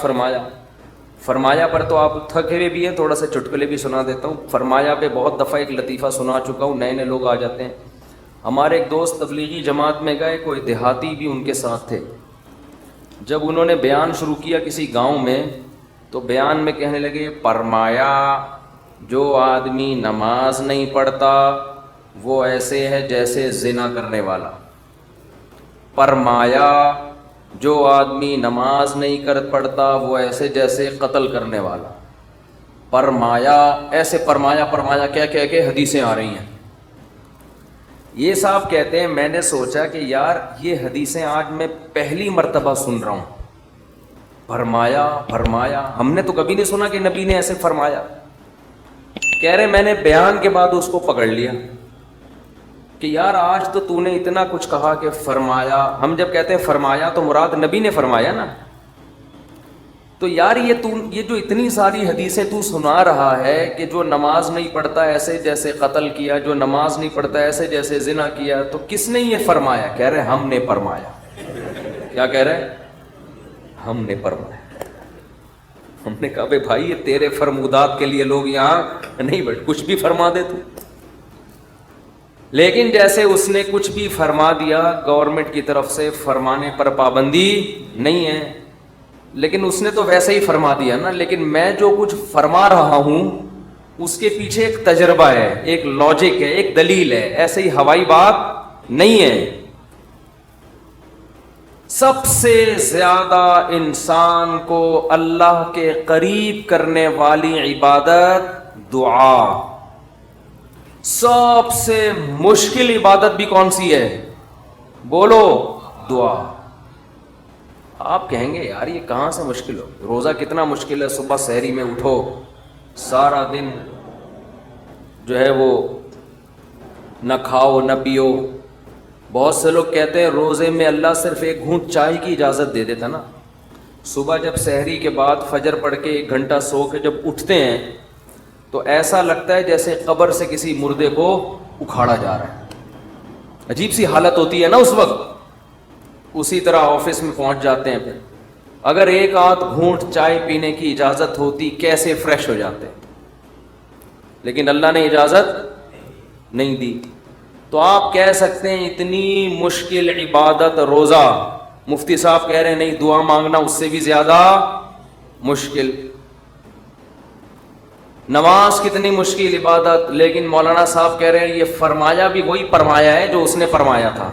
فرمایا پر تو آپ تھکے ہوئے بھی ہیں, تھوڑا سا چٹکلے بھی سنا دیتا ہوں. فرمایا پہ بہت دفعہ ایک لطیفہ سنا چکا ہوں, نئے نئے لوگ آ جاتے ہیں. ہمارے ایک دوست تبلیغی جماعت میں گئے, کوئی دیہاتی بھی ان کے ساتھ تھے. جب انہوں نے بیان شروع کیا کسی گاؤں میں, تو بیان میں کہنے لگے فرمایا جو آدمی نماز نہیں پڑھتا وہ ایسے ہے جیسے زنا کرنے والا. فرمایا جو آدمی نماز نہیں پڑھتا وہ ایسے جیسے قتل کرنے والا. فرمایا ایسے فرمایا کیا کہہ کے حدیثیں آ رہی ہیں. یہ صاحب کہتے ہیں میں نے سوچا کہ یار یہ حدیثیں آج میں پہلی مرتبہ سن رہا ہوں. فرمایا ہم نے تو کبھی نہیں سنا کہ نبی نے ایسے فرمایا. کہہ رہے میں نے بیان کے بعد اس کو پکڑ لیا کہ یار آج تو نے اتنا کچھ کہا کہ فرمایا. ہم جب کہتے ہیں فرمایا تو مراد نبی نے فرمایا نا. تو یار یہ جو اتنی ساری حدیثیں تو سنا رہا ہے کہ جو نماز نہیں پڑھتا ایسے جیسے قتل کیا, جو نماز نہیں پڑھتا ایسے جیسے زنا کیا, تو کس نے یہ فرمایا؟ کہہ رہے ہم نے فرمایا. کیا کہہ رہے؟ ہم نے فرمایا. ہم نے کہا بھائی یہ تیرے فرمودات کے لیے لوگ یہاں نہیں بیٹھ, کچھ بھی فرما دے تو. لیکن جیسے اس نے کچھ بھی فرما دیا, گورنمنٹ کی طرف سے فرمانے پر پابندی نہیں ہے, لیکن اس نے تو ویسے ہی فرما دیا نا. لیکن میں جو کچھ فرما رہا ہوں اس کے پیچھے ایک تجربہ ہے, ایک لاجک ہے, ایک دلیل ہے, ایسے ہی ہوائی بات نہیں ہے. سب سے زیادہ انسان کو اللہ کے قریب کرنے والی عبادت دعا. سب سے مشکل عبادت بھی کون سی ہے؟ بولو, دعا. آپ کہیں گے یار یہ کہاں سے مشکل ہو, روزہ کتنا مشکل ہے, صبح سحری میں اٹھو, سارا دن جو ہے وہ نہ کھاؤ نہ پیو. بہت سے لوگ کہتے ہیں روزے میں اللہ صرف ایک گھونٹ چائے کی اجازت دے دیتا نا. صبح جب سحری کے بعد فجر پڑھ کے 1 گھنٹہ سو کے جب اٹھتے ہیں تو ایسا لگتا ہے جیسے قبر سے کسی مردے کو اکھاڑا جا رہا ہے. عجیب سی حالت ہوتی ہے نا اس وقت. اسی طرح آفس میں پہنچ جاتے ہیں, پھر اگر ایک آدھ گھونٹ چائے پینے کی اجازت ہوتی کیسے فریش ہو جاتے, لیکن اللہ نے اجازت نہیں دی. تو آپ کہہ سکتے ہیں اتنی مشکل عبادت روزہ, مفتی صاحب کہہ رہے ہیں نہیں دعا مانگنا اس سے بھی زیادہ مشکل. نماز کتنی مشکل عبادت, لیکن مولانا صاحب کہہ رہے ہیں یہ فرمایا بھی وہی فرمایا ہے جو اس نے فرمایا تھا.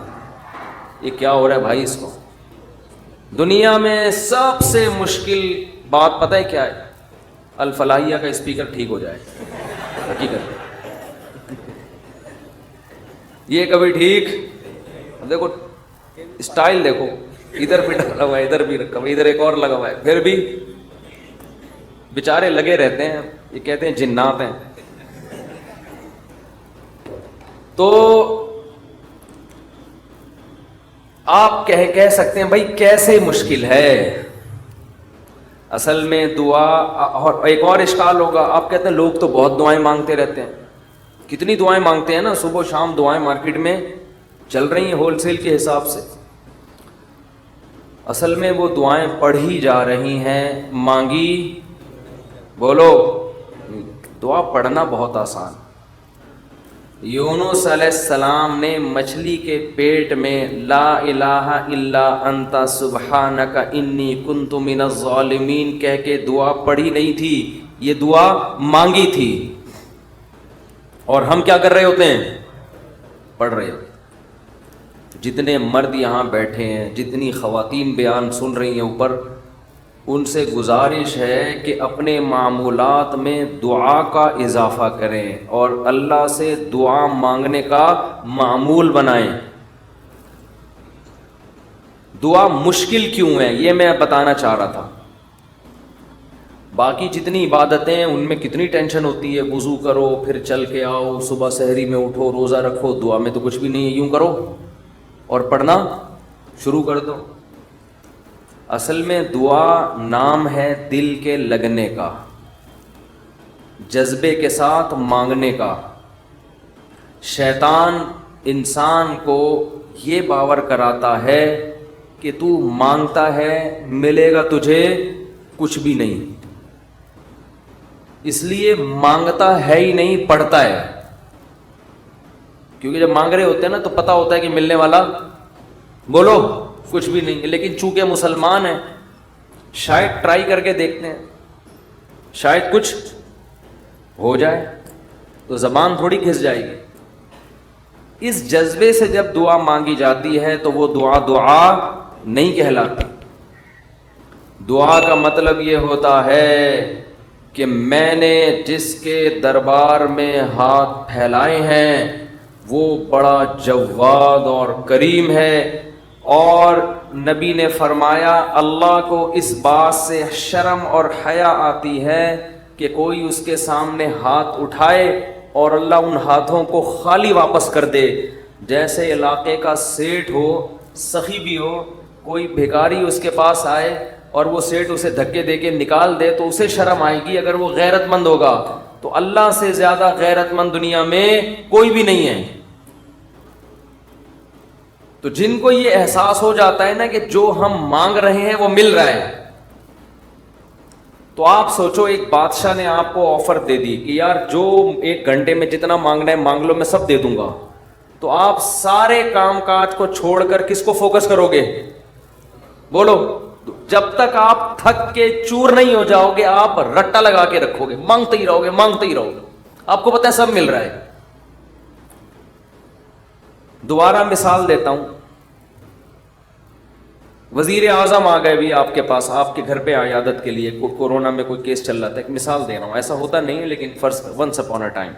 یہ کیا ہو رہا ہے بھائی؟ اس کو دنیا میں سب سے مشکل بات پتہ ہے کیا ہے؟ الفلاحیہ کا اسپیکر ٹھیک ہو جائے. حقیقت یہ کبھی ٹھیک, دیکھو اسٹائل دیکھو, ادھر بھی ڈالا ہوا ہے, ادھر بھی رکھا ہوا ہے, ادھر ایک اور لگا ہوا ہے, پھر بھی بیچارے لگے رہتے ہیں. یہ کہتے ہیں جنات ہیں. تو آپ کہہ سکتے ہیں بھائی کیسے مشکل ہے. اصل میں دعا, اور ایک اور اشکال ہوگا, آپ کہتے ہیں لوگ تو بہت دعائیں مانگتے رہتے ہیں. کتنی دعائیں مانگتے ہیں نا, صبح و شام دعائیں مارکیٹ میں چل رہی ہیں ہول سیل کے حساب سے. اصل میں وہ دعائیں پڑھی جا رہی ہیں, مانگی بولو. دعا پڑھنا بہت آسان. یونس علیہ السلام نے مچھلی کے پیٹ میں لا الہ الا انت سبحانک انی کنت من الظالمین کہہ کے دعا پڑھی نہیں تھی, یہ دعا مانگی تھی. اور ہم کیا کر رہے ہوتے ہیں؟ پڑھ رہے ہوتے. جتنے مرد یہاں بیٹھے ہیں, جتنی خواتین بیان سن رہی ہیں اوپر, ان سے گزارش ہے کہ اپنے معمولات میں دعا کا اضافہ کریں اور اللہ سے دعا مانگنے کا معمول بنائیں. دعا مشکل کیوں ہے یہ میں بتانا چاہ رہا تھا. باقی جتنی عبادتیں ہیں ان میں کتنی ٹینشن ہوتی ہے, وضو کرو پھر چل کے آؤ, صبح سحری میں اٹھو, روزہ رکھو. دعا میں تو کچھ بھی نہیں ہے, یوں کرو اور پڑھنا شروع کر دو. اصل میں دعا نام ہے دل کے لگنے کا, جذبے کے ساتھ مانگنے کا. شیطان انسان کو یہ باور کراتا ہے کہ تو مانگتا ہے ملے گا تجھے کچھ بھی نہیں، اس لیے مانگتا ہے ہی نہیں، پڑھتا ہے. کیونکہ جب مانگ رہے ہوتے ہیں نا تو پتا ہوتا ہے کہ ملنے والا بولو کچھ بھی نہیں. لیکن چونکہ مسلمان ہیں شاید ٹرائی کر کے دیکھتے ہیں، شاید کچھ ہو جائے، تو زبان تھوڑی گھس جائے گی. اس جذبے سے جب دعا مانگی جاتی ہے تو وہ دعا دعا نہیں کہلاتی. دعا کا مطلب یہ ہوتا ہے کہ میں نے جس کے دربار میں ہاتھ پھیلائے ہیں وہ بڑا جواد اور کریم ہے. اور نبی نے فرمایا اللہ کو اس بات سے شرم اور حیا آتی ہے کہ کوئی اس کے سامنے ہاتھ اٹھائے اور اللہ ان ہاتھوں کو خالی واپس کر دے. جیسے علاقے کا سیٹھ ہو، سخی بھی ہو، کوئی بھکاری اس کے پاس آئے اور وہ سیٹھ اسے دھکے دے کے نکال دے تو اسے شرم آئے گی اگر وہ غیرت مند ہوگا. تو اللہ سے زیادہ غیرت مند دنیا میں کوئی بھی نہیں ہے. تو جن کو یہ احساس ہو جاتا ہے نا کہ جو ہم مانگ رہے ہیں وہ مل رہا ہے، تو آپ سوچو ایک بادشاہ نے آپ کو آفر دے دی کہ یار جو 1 گھنٹے میں جتنا مانگنا ہے مانگ لو، میں سب دے دوں گا. تو آپ سارے کام کاج کو چھوڑ کر کس کو فوکس کرو گے؟ بولو. جب تک آپ تھک کے چور نہیں ہو جاؤ گے آپ رٹا لگا کے رکھو گے، مانگتے ہی رہو گے، مانگتے ہی رہو گے. آپ کو پتہ ہے سب مل رہا ہے. دوبارہ مثال دیتا ہوں. وزیر اعظم آ گئے بھی آپ کے پاس، آپ کے گھر پہ عیادت کے لیے، کورونا میں کوئی کیس چل رہا تھا. ایک مثال دے رہا ہوں، ایسا ہوتا نہیں ہے لیکن فرض ونس اپون اے ٹائم.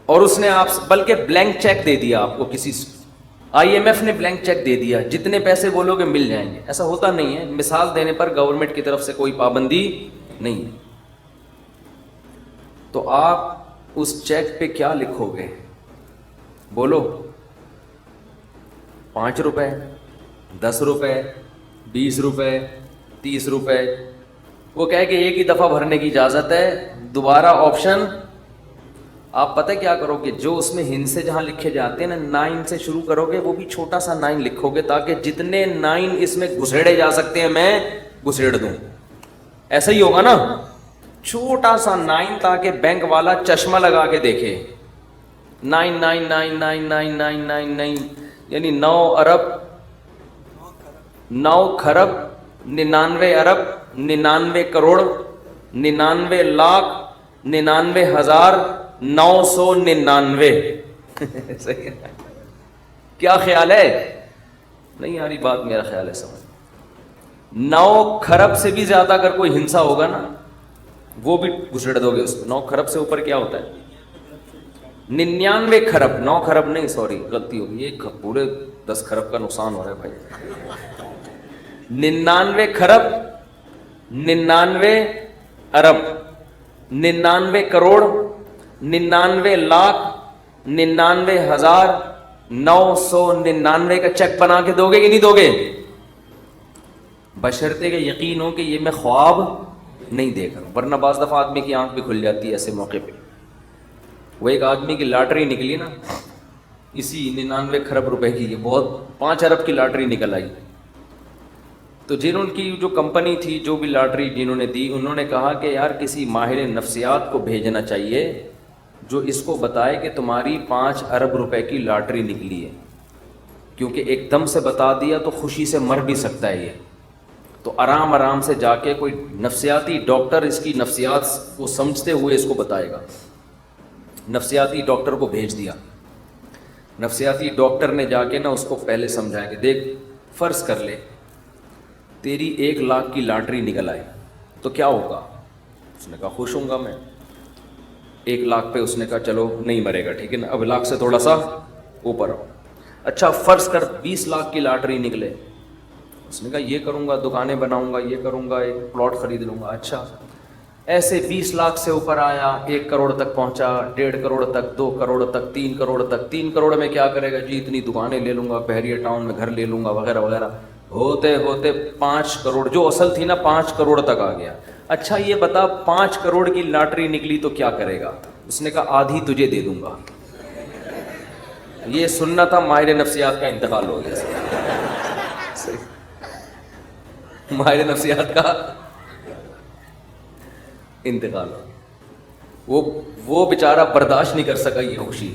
اور اس نے آپ بلکہ بلینک چیک دے دیا آپ کو، کسی IMF نے بلینک چیک دے دیا، جتنے پیسے بولو گے مل جائیں گے. ایسا ہوتا نہیں ہے. مثال دینے پر گورنمنٹ کی طرف سے کوئی پابندی نہیں ہے. تو آپ اس چیک پہ کیا لکھو گے؟ بولو. 5 روپے، 10 روپے، 20 روپے، 30 روپے. وہ کہے کہ ایک ہی دفعہ بھرنے کی اجازت ہے، دوبارہ آپشن. آپ پتہ کیا کرو گے؟ جو اس میں ہند سے جہاں لکھے جاتے ہیں نا 9 سے شروع کرو گے، وہ بھی چھوٹا سا 9 لکھو گے تاکہ جتنے 9 اس میں گھسیڑے جا سکتے ہیں میں گھسیڑ دوں. ایسا ہی ہوگا نا، چھوٹا سا 9 تاکہ بینک والا چشمہ لگا کے دیکھے. 9 9 9 9 9 9 9 9 یعنی 9 ارب 9 کھرب 99 ارب 99 کروڑ 99 لاکھ 99,999. صحیح ہے. کیا خیال ہے؟ نہیں آ رہی بات؟ میرا خیال ہے سمجھ. 9 کھرب سے بھی زیادہ اگر کوئی ہنسا ہوگا نا وہ بھی گھسڑ دو گے اس کو. 9 کھرب سے اوپر کیا ہوتا ہے؟ 99 کھرب. 9 کھرب نہیں، سوری غلطی ہوگی، یہ پورے 10 کھرب کا نقصان ہو رہا ہے بھائی. 99 کھرب 99 ارب 99 کروڑ 99 لاکھ 99,999 کا چیک بنا کے دو گے کہ نہیں دو گے؟ بشرطے کہ یقین ہو کہ یہ میں خواب نہیں دیکھ رہا ہوں. ورنہ بعض دفعہ آدمی کی آنکھ بھی کھل جاتی ہے ایسے موقع پہ. وہ ایک آدمی کی لاٹری نکلی نا اسی 99 کھرب روپے کی، یہ بہت 5 ارب کی لاٹری نکل آئی. تو جنہوں کی جو کمپنی تھی، جو بھی لاٹری جنہوں نے دی، انہوں نے کہا کہ یار کسی ماہر نفسیات کو بھیجنا چاہیے جو اس کو بتائے کہ تمہاری 5 ارب روپے کی لاٹری نکلی ہے، کیونکہ ایک دم سے بتا دیا تو خوشی سے مر بھی سکتا ہے یہ. تو آرام آرام سے جا کے کوئی نفسیاتی ڈاکٹر اس کی نفسیات کو سمجھتے ہوئے اس کو بتائے گا. نفسیاتی ڈاکٹر کو بھیج دیا. نفسیاتی ڈاکٹر نے جا کے نا اس کو پہلے سمجھایا کہ دیکھ فرض کر لے تیری 1 لاکھ کی لاٹری نکل آئی تو کیا ہوگا؟ اس نے کہا خوش ہوں گا میں. 1 لاکھ پہ اس نے کہا چلو نہیں مرے گا، ٹھیک ہے نا، اب لاکھ سے تھوڑا سا اوپر ہو. اچھا فرض کر 20 لاکھ کی لاٹری نکلے. اس نے کہا یہ کروں گا، دکانیں بناؤں گا، یہ کروں گا، ایک پلاٹ خرید لوں گا. اچھا ایسے 20 لاکھ سے اوپر آیا، 1 کروڑ تک پہنچا، 1.5 کروڑ تک، 2 کروڑ تک، 3 کروڑ تک. 3 کروڑ میں کیا کرے گا جی؟ اتنی دکانیں لے لوں گا، بحریہ ٹاؤن میں گھر لے لوں گا وغیرہ وغیرہ. ہوتے ہوتے 5 کروڑ جو اصل تھی نا 5 کروڑ تک آ گیا. اچھا یہ بتا 5 کروڑ کی لاٹری نکلی تو کیا کرے گا؟ اس نے کہا آدھی تجھے دے دوں گا. یہ سننا تھا ماہر نفسیات کا انتقال ہو گیا. ماہر نفسیات کا انتقال ہو گیا. وہ بیچارہ برداشت نہیں کر سکا یہ خوشی.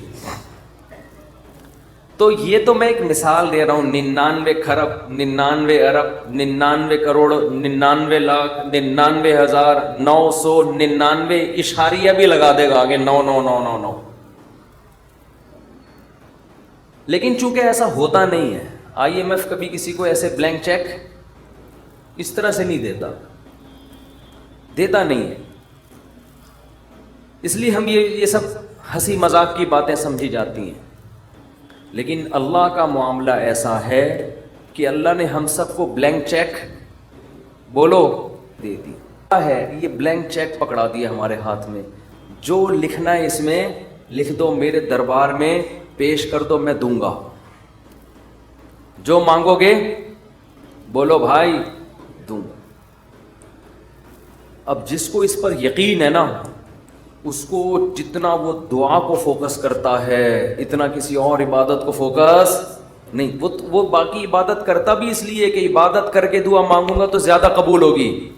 تو یہ تو میں ایک مثال دے رہا ہوں. 99 کھرب 99 ارب 99 کروڑ 99 لاکھ 99,999 اشاریہ بھی لگا دے گا آگے 99999. لیکن چونکہ ایسا ہوتا نہیں ہے, IMF کبھی کسی کو ایسے بلینک چیک اس طرح سے نہیں دیتا نہیں ہے. اس لیے ہم یہ سب ہنسی مذاق کی باتیں سمجھی جاتی ہیں. لیکن اللہ کا معاملہ ایسا ہے کہ اللہ نے ہم سب کو بلینک چیک بولو دے دیا ہے. یہ بلینک چیک پکڑا دیا ہمارے ہاتھ میں. جو لکھنا ہے اس میں لکھ دو, میرے دربار میں پیش کر دو, میں دوں گا. جو مانگو گے بولو بھائی دوں گا. اب جس کو اس پر یقین ہے نا, اس کو جتنا وہ دعا کو فوکس کرتا ہے اتنا کسی اور عبادت کو فوکس نہیں. وہ باقی عبادت کرتا بھی اس لیے کہ عبادت کر کے دعا مانگوں گا تو زیادہ قبول ہوگی.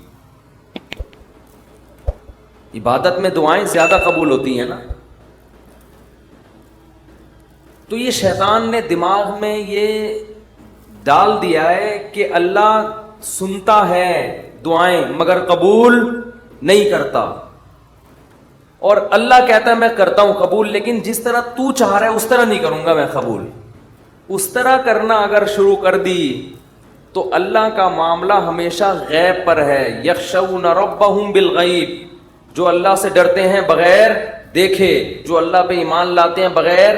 عبادت میں دعائیں زیادہ قبول ہوتی ہیں نا. تو یہ شیطان نے دماغ میں یہ ڈال دیا ہے کہ اللہ سنتا ہے دعائیں مگر قبول نہیں کرتا. اور اللہ کہتا ہے میں کرتا ہوں قبول, لیکن جس طرح تو چاہ رہا ہے اس طرح نہیں کروں گا میں قبول. اس طرح کرنا اگر شروع کر دی تو اللہ کا معاملہ ہمیشہ غیب پر ہے. یخشون ربہم بالغیب, جو اللہ سے ڈرتے ہیں بغیر دیکھے, جو اللہ پہ ایمان لاتے ہیں بغیر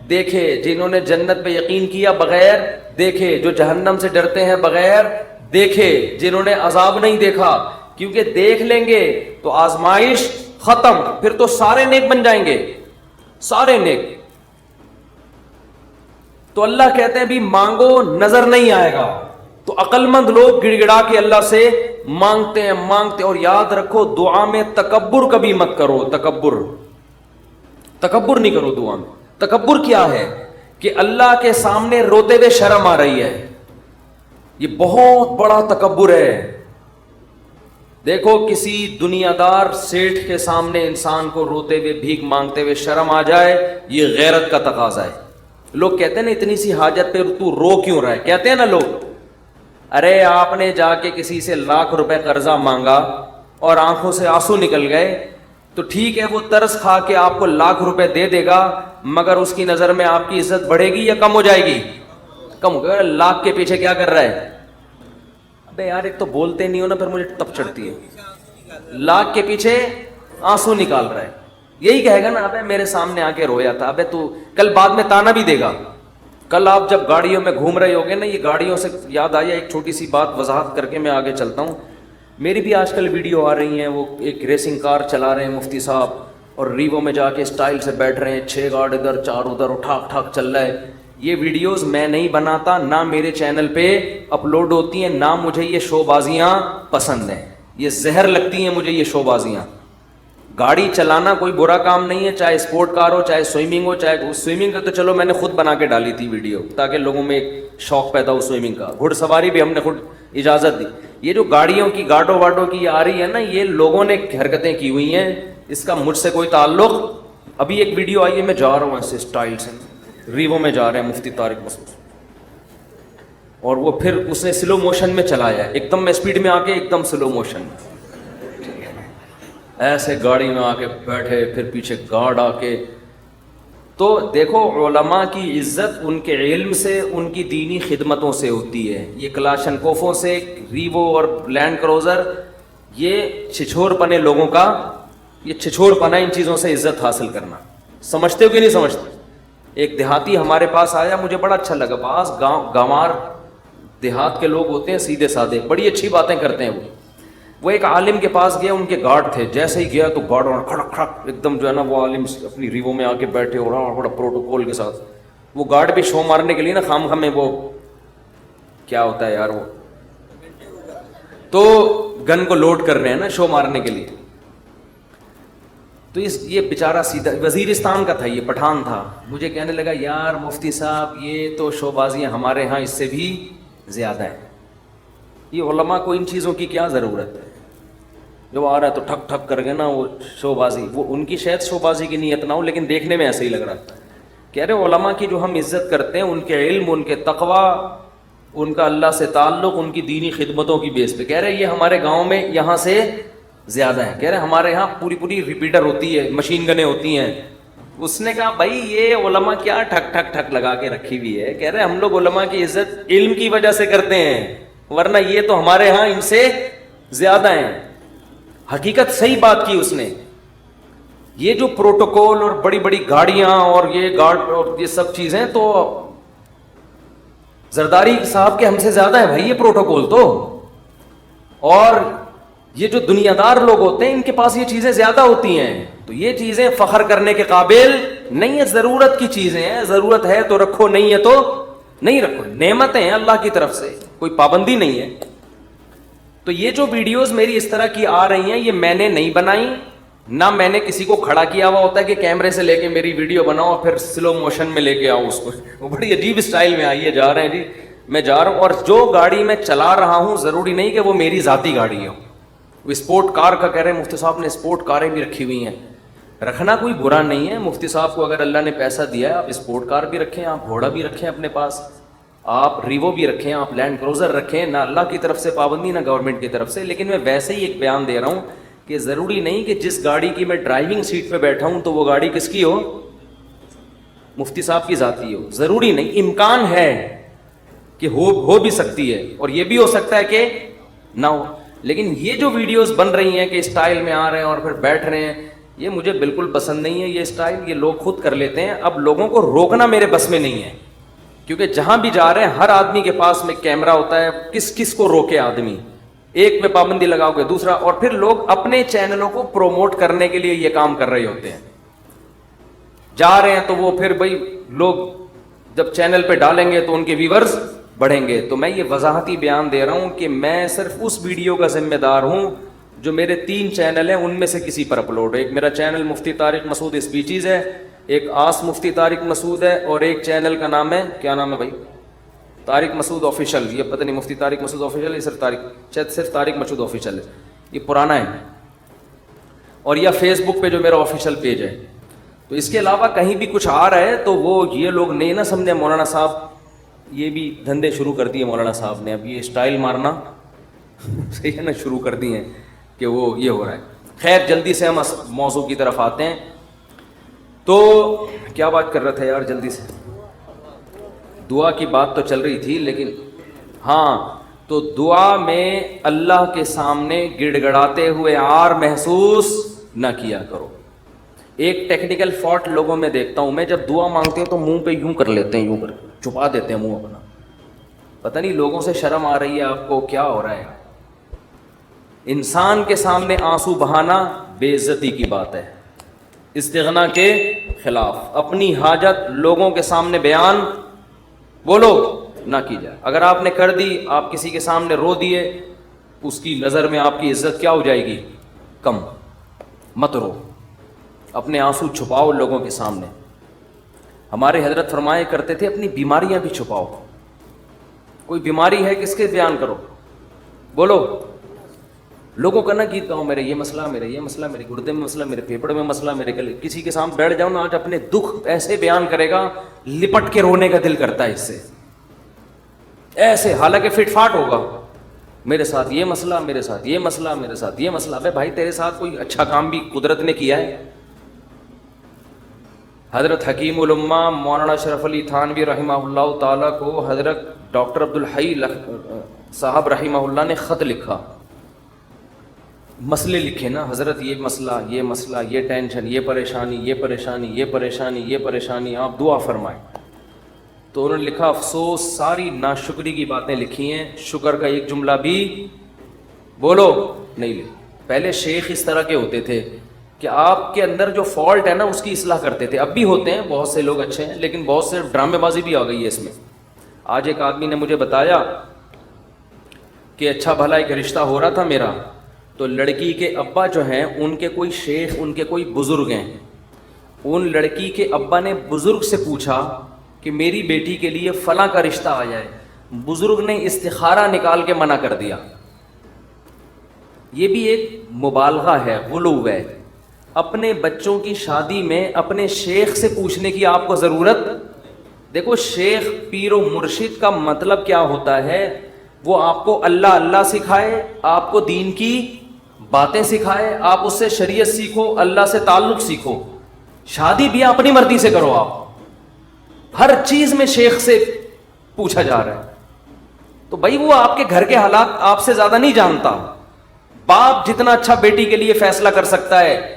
دیکھے, جنہوں نے جنت پہ یقین کیا بغیر دیکھے, جو جہنم سے ڈرتے ہیں بغیر دیکھے, جنہوں نے عذاب نہیں دیکھا. کیونکہ دیکھ لیں گے تو آزمائش ختم, پھر تو سارے نیک بن جائیں گے, سارے نیک. تو اللہ کہتے ہیں بھی مانگو نظر نہیں آئے گا. تو عقل مند لوگ گڑ گڑا کے اللہ سے مانگتے ہیں. اور یاد رکھو دعا میں تکبر کبھی مت کرو. تکبر نہیں کرو دعا میں. تکبر کیا ہے کہ اللہ کے سامنے روتے ہوئے شرم آ رہی ہے. یہ بہت بڑا تکبر ہے. دیکھو کسی دنیا دار سیٹھ کے سامنے انسان کو روتے ہوئے بھیک مانگتے ہوئے شرم آ جائے, یہ غیرت کا تقاضا ہے. لوگ کہتے ہیں نا اتنی سی حاجت پہ تو رو کیوں رہا ہے, کہتے ہیں نا لوگ. ارے آپ نے جا کے کسی سے لاکھ روپے قرضہ مانگا اور آنکھوں سے آنسو نکل گئے, تو ٹھیک ہے وہ ترس کھا کے آپ کو لاکھ روپے دے دے گا, مگر اس کی نظر میں آپ کی عزت بڑھے گی یا کم ہو جائے گی؟ کم ہو گیا. لاکھ کے پیچھے کیا کر رہا ہے؟ ابے یار ایک تو بولتے نہیں ہو نا, پھر مجھے تپ چڑھتی ہے. لاکھ کے پیچھے آنسو نکال رہا ہے. یہی کہے گا نا ابے میرے سامنے آ کے رویا تھا. ابے تو کل بعد میں تانا بھی دے گا. کل آپ جب گاڑیوں میں گھوم رہے ہوگے نا, یہ گاڑیوں سے یاد آیا ایک چھوٹی سی بات وضاحت کر کے میں آگے چلتا ہوں. میری بھی آج کل ویڈیو آ رہی ہیں, وہ ایک ریسنگ کار چلا رہے ہیں مفتی صاحب, اور ریوو میں جا کے اسٹائل سے بیٹھ رہے ہیں, 6 گارڈ ادھر 4 ادھر, ٹھاک ٹھاک چل رہا ہے. یہ ویڈیوز میں نہیں بناتا, نہ میرے چینل پہ اپلوڈ ہوتی ہیں, نہ مجھے یہ شو بازیاں پسند ہیں. یہ زہر لگتی ہیں مجھے یہ شو بازیاں. گاڑی چلانا کوئی برا کام نہیں ہے, چاہے اسپورٹ کار ہو, چاہے سوئمنگ ہو. چاہے سوئمنگ کا تو چلو میں نے خود بنا کے ڈالی تھی ویڈیو تاکہ لوگوں میں ایک شوق پیدا ہو سوئمنگ کا. گھڑ سواری بھی ہم نے خود اجازت دی. یہ جو گاڑیوں کی گاڈو واڈو کی آ رہی ہے نا, یہ لوگوں نے حرکتیں کی ہوئی ہیں, اس کا مجھ سے کوئی تعلق. ابھی ایک ویڈیو آئی ہے, میں جا رہا ہوں ایسے اسٹائل سے, ریوو میں جا رہے ہیں مفتی طارق مسعود, اور وہ پھر اس نے سلو موشن میں چلایا ہے, ایک دم میں اسپیڈ میں آ کے ایک دم سلو موشن میں ایسے گاڑی میں آ کے بیٹھے, پھر پیچھے گارڈ آ کے. تو دیکھو علماء کی عزت ان کے علم سے, ان کی دینی خدمتوں سے ہوتی ہے. یہ کلاشن کوفوں سے, ریوو اور لینڈ کروزر, یہ چھچور پنے لوگوں کا, یہ چھچور پنا ان چیزوں سے عزت حاصل کرنا. سمجھتے ہو کہ نہیں سمجھتے؟ ایک دیہاتی ہمارے پاس آیا, مجھے بڑا اچھا لگا. بعض گاوار دیہات کے لوگ ہوتے ہیں سیدھے سادے, بڑی اچھی باتیں کرتے ہیں. وہ ایک عالم کے پاس گیا, ان کے گارڈ تھے, جیسے ہی گیا تو گارڈ کھڑک کھڑک ایک دم جو ہے نا, وہ عالم اپنی ریوو میں آ کے بیٹھے اور بڑا پروٹوکول کے ساتھ. وہ گارڈ بھی شو مارنے کے لیے نا خام خام میں, وہ کیا ہوتا ہے یار, وہ تو گن کو لوڈ کر رہے ہیں نا شو مارنے کے لیے. تو یہ بیچارہ سیدھا وزیرستان کا تھا, یہ پٹھان تھا, مجھے کہنے لگا یار مفتی صاحب یہ تو شو بازیاں ہمارے ہاں اس سے بھی زیادہ ہیں, یہ علماء کو ان چیزوں کی کیا ضرورت ہے, جو آ رہا ہے تو ٹھک ٹھک کر کے نا وہ شو بازی, وہ ان کی شاید شو بازی کی نیت نہ ہو لیکن دیکھنے میں ایسے ہی لگ رہا تھا. کہہ رہے علماء کی جو ہم عزت کرتے ہیں ان کے علم, ان کے تقوی, ان کا اللہ سے تعلق, ان کی دینی خدمتوں کی بیس پہ, کہہ رہے یہ ہمارے گاؤں میں یہاں سے زیادہ ہیں. کہہ رہے ہمارے یہاں پوری ریپیٹر ہوتی ہے, مشین گنیں ہوتی ہیں. اس نے کہا بھائی یہ علماء کیا ٹھک ٹھک ٹھک لگا کے رکھی ہوئی ہے, کہہ رہے ہم لوگ علماء کی عزت علم کی وجہ سے کرتے ہیں, ورنہ یہ تو ہمارے ہاں ان سے زیادہ ہیں. حقیقت صحیح بات کی اس نے. یہ جو پروٹوکول اور بڑی بڑی گاڑیاں اور یہ گارڈ اور یہ سب چیزیں تو زرداری صاحب کے ہم سے زیادہ ہے بھائی یہ پروٹوکول تو, اور یہ جو دنیا دار لوگ ہوتے ہیں ان کے پاس یہ چیزیں زیادہ ہوتی ہیں. تو یہ چیزیں فخر کرنے کے قابل نہیں ہے, ضرورت کی چیزیں ہیں, ضرورت ہے تو رکھو, نہیں ہے تو نہیں رکھو, نعمتیں ہیں اللہ کی طرف سے, کوئی پابندی نہیں ہے. تو یہ جو ویڈیوز میری اس طرح کی آ رہی ہیں یہ میں نے نہیں بنائی, نہ میں نے کسی کو کھڑا کیا ہوا ہوتا ہے کہ کیمرے سے لے کے میری ویڈیو بناؤ پھر سلو موشن میں لے کے آؤ اس کو, وہ بڑی عجیب اسٹائل میں آئیے جا رہے ہیں جی میں جا رہا ہوں, اور جو گاڑی میں چلا رہا ہوں ضروری نہیں کہ وہ میری ذاتی گاڑی ہو. وہ اسپورٹ کار کا کہہ رہے ہیں مفتی صاحب نے اسپورٹ کاریں بھی رکھی ہوئی ہیں, رکھنا کوئی برا نہیں ہے. مفتی صاحب کو اگر اللہ نے پیسہ دیا ہے آپ اسپورٹ کار بھی رکھیں, آپ گھوڑا بھی رکھیں اپنے پاس, آپ ریوو بھی رکھیں, آپ لینڈ کروزر رکھیں, نہ اللہ کی طرف سے پابندی نہ گورنمنٹ کی طرف سے. لیکن میں ویسے ہی ایک بیان دے رہا ہوں کہ ضروری نہیں کہ جس گاڑی کی میں ڈرائیونگ سیٹ پہ بیٹھا ہوں تو وہ گاڑی کس کی ہو, مفتی صاحب کی ذاتی ہو. ضروری نہیں, امکان ہے کہ ہو بھی سکتی ہے, اور یہ بھی ہو سکتا ہے کہ نہ ہو. لیکن یہ جو ویڈیوز بن رہی ہیں کہ اسٹائل میں آ رہے ہیں اور پھر بیٹھ رہے ہیں, یہ مجھے بالکل پسند نہیں ہے. یہ اسٹائل یہ لوگ خود کر لیتے ہیں. اب لوگوں کو روکنا میرے بس میں نہیں ہے, کیونکہ جہاں بھی جا رہے ہیں ہر آدمی کے پاس میں کیمرہ ہوتا ہے, کس کو روکے آدمی, ایک پہ پابندی لگاؤ گے دوسرا, اور پھر لوگ اپنے چینلوں کو پروموٹ کرنے کے لیے یہ کام کر رہے ہوتے ہیں. جا رہے ہیں تو وہ پھر بھائی لوگ جب چینل پہ ڈالیں گے تو ان کے ویورز بڑھیں گے. تو میں یہ وضاحتی بیان دے رہا ہوں کہ میں صرف اس ویڈیو کا ذمہ دار ہوں جو میرے 3 چینل ہیں ان میں سے کسی پر اپلوڈ ہے. ایک میرا چینل مفتی طارق مسعود اسپیچز ہے, ایک آس مفتی طارق مسعود ہے, اور ایک چینل کا نام ہے, کیا نام ہے بھائی, طارق مسعود آفیشیل. یہ پتہ نہیں مفتی طارق مسعود آفیشیل ہے, صرف طارق مسعود آفیشیل ہے, یہ پرانا ہے. اور یا فیس بک پہ جو میرا آفیشیل پیج ہے. تو اس کے علاوہ کہیں بھی کچھ آ رہا ہے تو وہ یہ لوگ نہیں نہ سمجھے مولانا صاحب یہ بھی دھندے شروع کر دیے مولانا صاحب نے, اب یہ اسٹائل مارنا صحیح ہے نا شروع کر دیے ہیں کہ وہ یہ ہو رہا ہے. خیر جلدی سے ہم موضوع کی طرف آتے ہیں. تو کیا بات کر رہا تھا یار, جلدی سے دعا کی بات تو چل رہی تھی, لیکن ہاں تو دعا میں اللہ کے سامنے گڑ گڑاتے ہوئے عار محسوس نہ کیا کرو. ایک ٹیکنیکل فالٹ لوگوں میں دیکھتا ہوں میں, جب دعا مانگتے ہیں تو منہ پہ یوں کر لیتے ہیں, یوں کر چھپا دیتے ہیں منہ اپنا. پتہ نہیں لوگوں سے شرم آ رہی ہے آپ کو, کیا ہو رہا ہے. انسان کے سامنے آنسو بہانا بے عزتی کی بات ہے, استغنا کے خلاف. اپنی حاجت لوگوں کے سامنے بیان بولو نہ کی جائے. اگر آپ نے کر دی, آپ کسی کے سامنے رو دیے, اس کی نظر میں آپ کی عزت کیا ہو جائے گی, کم. مت رو, اپنے آنسو چھپاؤ لوگوں کے سامنے. ہمارے حضرت فرمایا کرتے تھے اپنی بیماریاں بھی چھپاؤ. کوئی بیماری ہے کس کے بیان کرو, بولو. لوگوں کا نہ گیت گاؤں میرے یہ مسئلہ, میرے یہ مسئلہ, میرے گردے میں مسئلہ, میرے پھیپڑے میں مسئلہ, میرے گلے. کسی کے سامنے بیٹھ جاؤ نا آج اپنے دکھ ایسے بیان کرے گا لپٹ کے رونے کا دل کرتا ہے اس سے, ایسے, حالانکہ فٹ فاٹ ہوگا. میرے ساتھ یہ مسئلہ, میرے ساتھ یہ مسئلہ, میرے ساتھ یہ مسئلہ. ابے بھائی تیرے ساتھ کوئی اچھا کام بھی قدرت نے کیا ہے. حضرت حکیم الامہ مولانا شرف علی تھانوی رحمہ اللہ تعالیٰ کو حضرت ڈاکٹر عبدالحی صاحب رحمہ اللہ نے خط لکھا, مسئلے لکھے نا, حضرت یہ مسئلہ, یہ مسئلہ, یہ ٹینشن, یہ پریشانی, یہ پریشانی, یہ پریشانی, یہ پریشانی, آپ دعا فرمائیں. تو انہوں نے لکھا افسوس ساری ناشکری کی باتیں لکھی ہیں, شکر کا ایک جملہ بھی بولو نہیں لکھا. پہلے شیخ اس طرح کے ہوتے تھے کہ آپ کے اندر جو فالٹ ہے نا اس کی اصلاح کرتے تھے. اب بھی ہوتے ہیں, بہت سے لوگ اچھے ہیں, لیکن بہت سے ڈرامے بازی بھی آ گئی ہے اس میں. آج ایک آدمی نے مجھے بتایا کہ اچھا بھلا ایک رشتہ ہو رہا تھا میرا, تو لڑکی کے ابا جو ہیں ان کے کوئی شیخ، ان کے کوئی بزرگ ہیں، ان لڑکی کے ابا نے بزرگ سے پوچھا کہ میری بیٹی کے لیے فلاں کا رشتہ آ جائے، بزرگ نے استخارہ نکال کے منع کر دیا. یہ بھی ایک مبالغہ ہے، غلو ہے. اپنے بچوں کی شادی میں اپنے شیخ سے پوچھنے کی آپ کو ضرورت. دیکھو شیخ پیر و مرشد کا مطلب کیا ہوتا ہے، وہ آپ کو اللہ اللہ سکھائے، آپ کو دین کی باتیں سکھائے، آپ اس سے شریعت سیکھو، اللہ سے تعلق سیکھو. شادی بھی اپنی مرضی سے کرو. آپ ہر چیز میں شیخ سے پوچھا جا رہا ہے. تو بھائی وہ آپ کے گھر کے حالات آپ سے زیادہ نہیں جانتا. باپ جتنا اچھا بیٹی کے لیے فیصلہ کر سکتا ہے،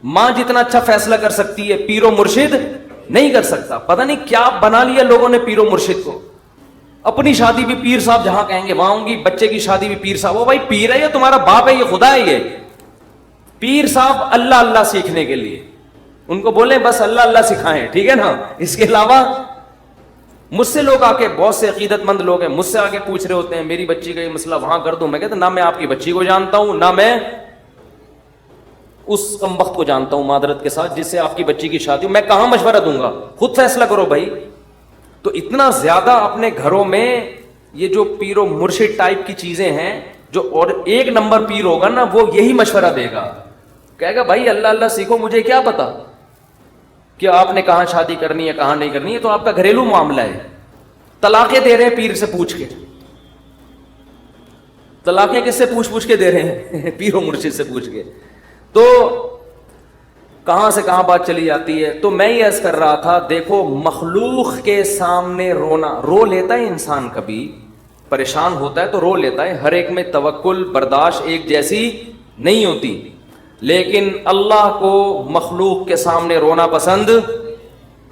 ماں جتنا اچھا فیصلہ کر سکتی ہے، پیر و مرشد نہیں کر سکتا. پتہ نہیں کیا بنا لیا لوگوں نے پیر و مرشد کو. اپنی شادی بھی پیر صاحب جہاں کہیں گے وہاں ہوں گی، بچے کی شادی بھی پیر صاحب. وہ بھائی پیر ہے یہ تمہارا باپ ہے، یہ خدا ہے. یہ پیر صاحب اللہ اللہ سیکھنے کے لیے، ان کو بولیں بس اللہ اللہ سکھائیں، ٹھیک ہے نا. اس کے علاوہ مجھ سے لوگ آ کے، بہت سے عقیدت مند لوگ ہیں مجھ سے آ کے پوچھ رہے ہوتے ہیں میری بچی کا یہ مسئلہ وہاں کر دوں. میں کہتا نہ میں آپ کی بچی کو جانتا ہوں، نہ میں اس کم وقت کو جانتا ہوں معذرت کے ساتھ جس سے آپ کی بچی کی شادی ہو. میں کہاں مشورہ دوں گا، خود فیصلہ کرو بھائی. تو اتنا زیادہ اپنے گھروں میں یہ جو پیر و مرشد ٹائپ کی چیزیں ہیں، جو اور ایک نمبر پیر ہوگا نا وہ یہی مشورہ دے گا، کہے گا بھائی اللہ اللہ سیکھو، مجھے کیا پتا کہ آپ نے کہاں شادی کرنی ہے کہاں نہیں کرنی ہے. تو آپ کا گھریلو معاملہ ہے. طلاقیں دے رہے ہیں پیر سے پوچھ کے. طلاقیں کس سے پوچھ کے دے رہے ہیں؟ پیر و مرشد سے پوچھ کے. تو کہاں سے کہاں بات چلی جاتی ہے. تو میں یہ عرض کر رہا تھا، دیکھو مخلوق کے سامنے رونا، رو لیتا ہے انسان، کبھی پریشان ہوتا ہے تو رو لیتا ہے. ہر ایک میں توکل برداشت ایک جیسی نہیں ہوتی، لیکن اللہ کو مخلوق کے سامنے رونا پسند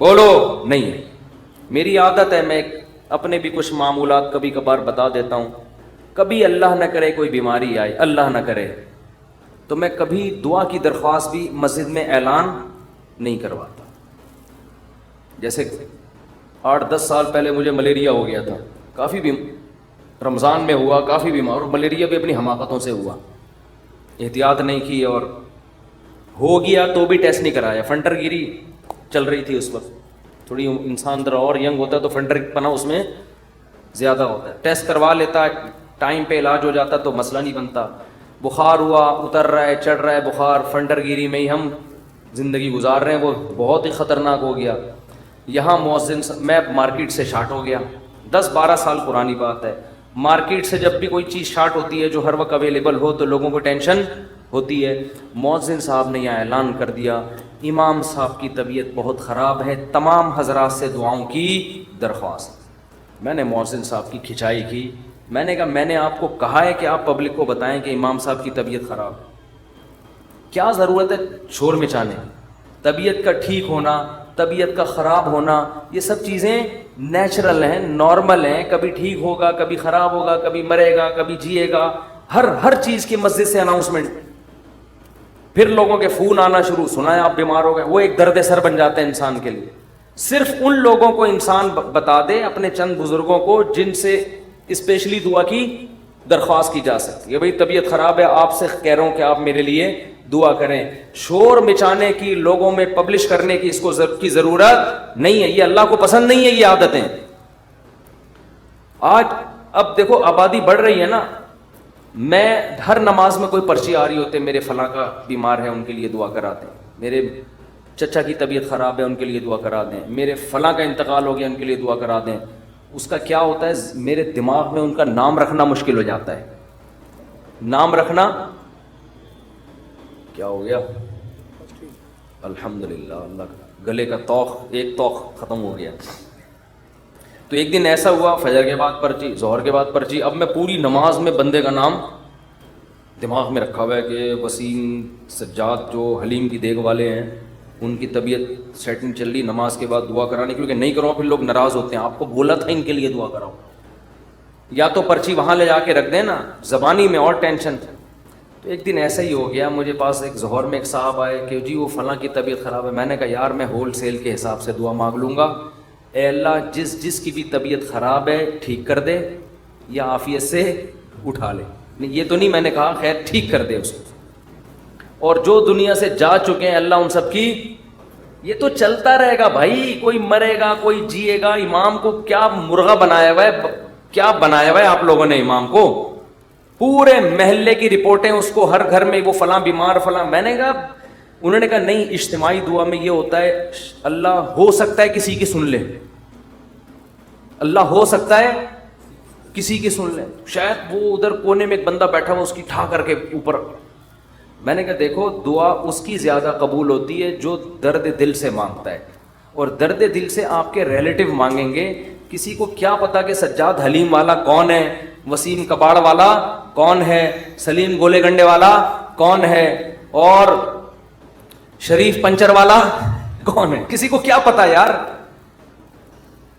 بولو نہیں ہے. میری عادت ہے میں اپنے بھی کچھ معمولات کبھی کبھار بتا دیتا ہوں. کبھی اللہ نہ کرے کوئی بیماری آئے، اللہ نہ کرے، تو میں کبھی دعا کی درخواست بھی مسجد میں اعلان نہیں کرواتا. جیسے 8-10 سال پہلے مجھے ملیریا ہو گیا تھا، کافی رمضان میں ہوا، کافی بیمار. اور ملیریا بھی اپنی حماقتوں سے ہوا، احتیاط نہیں کی اور ہو گیا تو بھی ٹیسٹ نہیں کرایا. فنٹر گیری چل رہی تھی اس وقت، تھوڑی انسان ذرا اور ینگ ہوتا ہے تو فنٹر پنا اس میں زیادہ ہوتا ہے. ٹیسٹ کروا لیتا، ٹائم پہ علاج ہو جاتا تو مسئلہ نہیں بنتا. بخار ہوا، اتر رہا ہے، چڑھ رہا ہے بخار، فنٹر گیری میں ہی ہم زندگی گزار رہے ہیں. وہ بہت ہی خطرناک ہو گیا. یہاں مؤذن میں مارکیٹ سے شارٹ ہو گیا. 10-12 سال پرانی بات ہے. مارکیٹ سے جب بھی کوئی چیز شارٹ ہوتی ہے جو ہر وقت اویلیبل ہو تو لوگوں کو ٹینشن ہوتی ہے. مؤذن صاحب نے یہ اعلان کر دیا امام صاحب کی طبیعت بہت خراب ہے، تمام حضرات سے دعاؤں کی درخواست. میں نے مؤذن صاحب کی کھچائی کی. میں نے کہا میں نے آپ کو کہا ہے کہ آپ پبلک کو بتائیں کہ امام صاحب کی طبیعت خراب، کیا ضرورت ہے شور مچانے. طبیعت کا ٹھیک ہونا، طبیعت کا خراب ہونا، یہ سب چیزیں نیچرل ہیں، نارمل ہیں. کبھی ٹھیک ہوگا، کبھی خراب ہوگا، کبھی مرے گا، کبھی جیے گا. ہر چیز کی مسجد سے اناؤنسمنٹ. پھر لوگوں کے فون آنا شروع، سنا ہے آپ بیمار ہو گئے. وہ ایک درد سر بن جاتا ہے انسان کے لیے. صرف ان لوگوں کو انسان بتا دے، اپنے چند بزرگوں کو جن سے اسپیشلی دعا کی درخواست کی جا سکتی ہے. بھئی طبیعت خراب ہے، آپ سے کہہ رہا ہوں کہ آپ میرے لیے دعا کریں. شور مچانے کی، لوگوں میں پبلش کرنے کی اس کو کی ضرورت نہیں ہے. یہ اللہ کو پسند نہیں ہے یہ عادتیں. آج اب دیکھو آبادی بڑھ رہی ہے نا. میں ہر نماز میں کوئی پرچی آ رہی ہوتے میرے فلاں کا بیمار ہے ان کے لیے دعا کرا دیں، میرے چچا کی طبیعت خراب ہے ان کے لیے دعا کرا دیں، میرے فلاں کا انتقال ہو گیا ان کے لیے دعا کرا دیں. اس کا کیا ہوتا ہے، میرے دماغ میں ان کا نام رکھنا مشکل ہو جاتا ہے. نام رکھنا کیا ہو گیا، الحمدللہ اللہ کا گلے کا توخ، ایک توخ ختم ہو گیا. تو ایک دن ایسا ہوا، فجر کے بعد پرچی، ظہر کے بعد پرچی. اب میں پوری نماز میں بندے کا نام دماغ میں رکھا ہوا ہے کہ وسیم سجاد جو حلیم کی دیگ والے ہیں ان کی طبیعت سیٹنگ چل رہی، نماز کے بعد دعا کرانے کی. نہیں کرو پھر لوگ ناراض ہوتے ہیں، آپ کو بولا تھا ان کے لیے دعا کراؤ. یا تو پرچی وہاں لے جا کے رکھ دیں نا، زبانی میں اور ٹینشن. تو ایک دن ایسا ہی ہو گیا، مجھے پاس ایک ظہر میں ایک صاحب آئے کہ جی وہ فلاں کی طبیعت خراب ہے. میں نے کہا یار میں ہول سیل کے حساب سے دعا مانگ لوں گا، اے اللہ جس کی بھی طبیعت خراب ہے ٹھیک کر دے یا عافیت سے اٹھا لے. یہ تو نہیں میں نے کہا، خیر ٹھیک کر دے اس کو. اور جو دنیا سے جا چکے ہیں اللہ ان سب کی، یہ تو چلتا رہے گا بھائی، کوئی مرے گا کوئی جیے گا. امام کو کیا مرغا بنایا ہوا ہے، کیا بنایا ہوا ہے آپ لوگوں نے امام کو؟ پورے محلے کی رپورٹیں اس کو، ہر گھر میں وہ فلاں بیمار فلاں. میں نے کہا، انہوں نے کہا نہیں، اجتماعی دعا میں یہ ہوتا ہے اللہ ہو سکتا ہے کسی کی سن لے، اللہ ہو سکتا ہے کسی کی سن لے. شاید وہ ادھر کونے میں ایک بندہ بیٹھا ہوا اس کی ٹھا کر کے اوپر. میں نے کہا دیکھو دعا اس کی زیادہ قبول ہوتی ہے جو درد دل سے مانگتا ہے، اور درد دل سے آپ کے ریلیٹو مانگیں گے. کسی کو کیا پتا کہ سجاد حلیم والا کون ہے، وسیم کباڑ والا کون ہے، سلیم گولے گنڈے والا کون ہے، اور شریف پنچر والا کون ہے، کسی کو کیا پتا یار.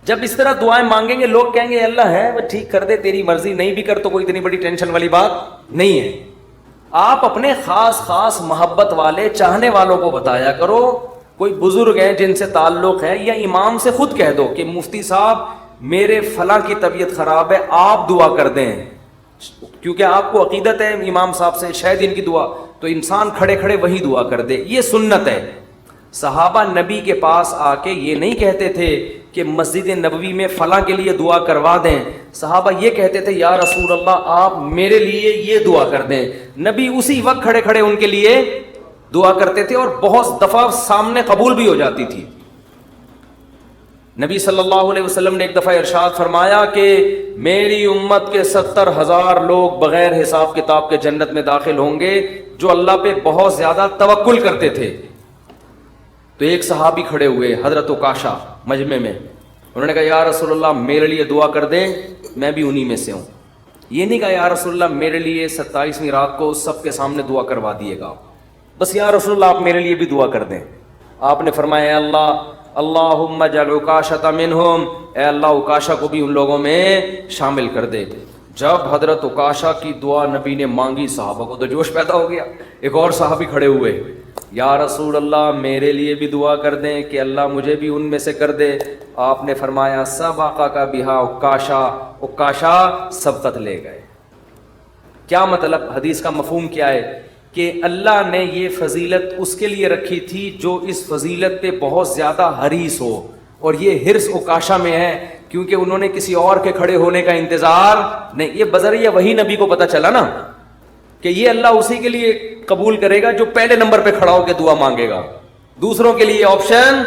جب اس طرح دعائیں مانگیں گے لوگ کہیں گے اللہ ہے وہ ٹھیک کر دے، تیری مرضی، نہیں بھی کر تو کوئی اتنی بڑی ٹینشن والی بات نہیں ہے. آپ اپنے خاص خاص محبت والے چاہنے والوں کو بتایا کرو. کوئی بزرگ ہیں جن سے تعلق ہے، یا امام سے خود کہہ دو کہ مفتی صاحب میرے فلاں کی طبیعت خراب ہے، آپ دعا کر دیں، کیونکہ آپ کو عقیدت ہے امام صاحب سے شاید ان کی دعا، تو انسان کھڑے کھڑے وہی دعا کر دے. یہ سنت ہے. صحابہ نبی کے پاس آ کے یہ نہیں کہتے تھے کہ مسجد نبوی میں فلاں کے لیے دعا کروا دیں. صحابہ یہ کہتے تھے یا رسول اللہ آپ میرے لیے یہ دعا کر دیں. نبی اسی وقت کھڑے کھڑے ان کے لیے دعا کرتے تھے، اور بہت دفعہ سامنے قبول بھی ہو جاتی تھی. نبی صلی اللہ علیہ وسلم نے ایک دفعہ ارشاد فرمایا کہ میری امت کے 70,000 لوگ بغیر حساب کتاب کے جنت میں داخل ہوں گے جو اللہ پہ بہت زیادہ توکل کرتے تھے. تو ایک صحابی کھڑے ہوئے حضرت عکاشہ مجمع میں، انہوں نے کہا یا رسول اللہ میرے لیے دعا کر دیں، میں بھی انہی میں سے ہوں. یہ نہیں کہا یا رسول اللہ میرے لیے 27ویں رات کو سب کے سامنے دعا کروا دیے گا، بس یا رسول اللہ آپ میرے لیے بھی دعا کر دیں. آپ نے فرمایا اے اللہ اللہم اجعل عکاشۃ منہم، اے اللہ عکاشہ کو بھی ان لوگوں میں شامل کر دے. جب حضرت عکاشہ کی دعا نبی نے مانگی صحابہ کو تو جوش پیدا ہو گیا. ایک اور صحابی کھڑے ہوئے، یا رسول اللہ میرے لیے بھی دعا کر دیں کہ اللہ مجھے بھی ان میں سے کر دے. آپ نے فرمایا سبقک بہا عکاشہ، عکاشہ سبقت لے گئے. کیا مطلب، حدیث کا مفہوم کیا ہے کہ اللہ نے یہ فضیلت اس کے لیے رکھی تھی جو اس فضیلت پہ بہت زیادہ حریص ہو، اور یہ حرص عکاشہ میں ہے کیونکہ انہوں نے کسی اور کے کھڑے ہونے کا انتظار نہیں. یہ بذریعہ وہی نبی کو پتا چلا نا کہ یہ اللہ اسی کے لیے قبول کرے گا جو پہلے نمبر پہ کھڑا ہو کے دعا مانگے گا، دوسروں کے لیے آپشن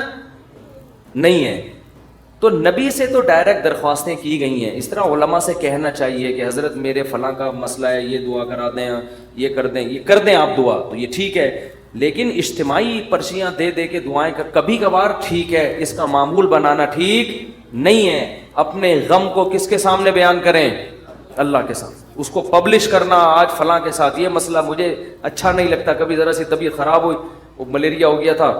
نہیں ہے. تو نبی سے تو ڈائریکٹ درخواستیں کی گئی ہیں. اس طرح علماء سے کہنا چاہیے کہ حضرت میرے فلاں کا مسئلہ ہے، یہ دعا کرا دیں، یہ کر دیں، یہ کر دیں آپ دعا، تو یہ ٹھیک ہے. لیکن اجتماعی پرچیاں دے دے کے دعائیں کبھی کبھار ٹھیک ہے، اس کا معمول بنانا ٹھیک نہیں ہے. اپنے غم کو کس کے سامنے بیان کریں؟ اللہ کے سامنے. اس کو پبلش کرنا آج فلاں کے ساتھ یہ مسئلہ مجھے اچھا نہیں لگتا، کبھی ذرا سی طبیعت خراب ہوئی، وہ ملیریا ہو گیا تھا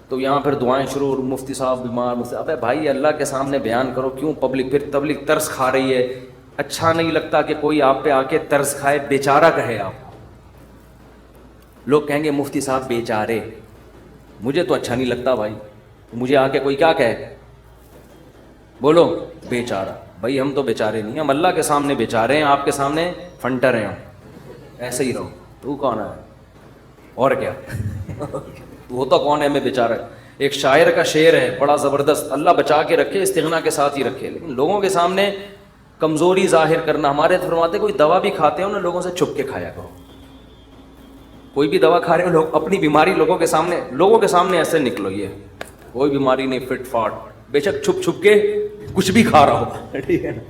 تو یہاں پھر دعائیں شروع، مفتی صاحب بیمار، ابے بھائی اللہ کے سامنے بیان کرو، کیوں پبلک پھر تبلیغ ترس کھا رہی ہے. اچھا نہیں لگتا کہ کوئی آپ پہ آ کے ترس کھائے، بیچارہ کہے آپ. لوگ کہیں گے مفتی صاحب بیچارے، مجھے تو اچھا نہیں لگتا بھائی، مجھے آ کے کوئی کیا کہے، بولو بیچارہ. بھائی ہم تو بیچارے نہیں، ہم اللہ کے سامنے بیچارے ہیں، آپ کے سامنے فنٹر ہیں. ہم ایسے ہی رہو. تو کون ہے اور کیا ہوتا کون ہے، میں بیچارہ. ایک شاعر کا شعر ہے بڑا زبردست، اللہ بچا کے رکھے، استغنا کے ساتھ ہی رکھے، لیکن لوگوں کے سامنے کمزوری ظاہر کرنا. ہمارے فرماتے کوئی دوا بھی کھاتے ہو نا لوگوں سے چھپ کے کھایا کرو. کوئی بھی دوا کھا رہے ہو لوگ اپنی بیماری لوگوں کے سامنے ایسے نکلو، یہ کوئی بیماری نہیں، فٹ فاٹ، بے شک چھپ چھپ کے کچھ بھی کھا رہا ہو، ٹھیک ہے نا.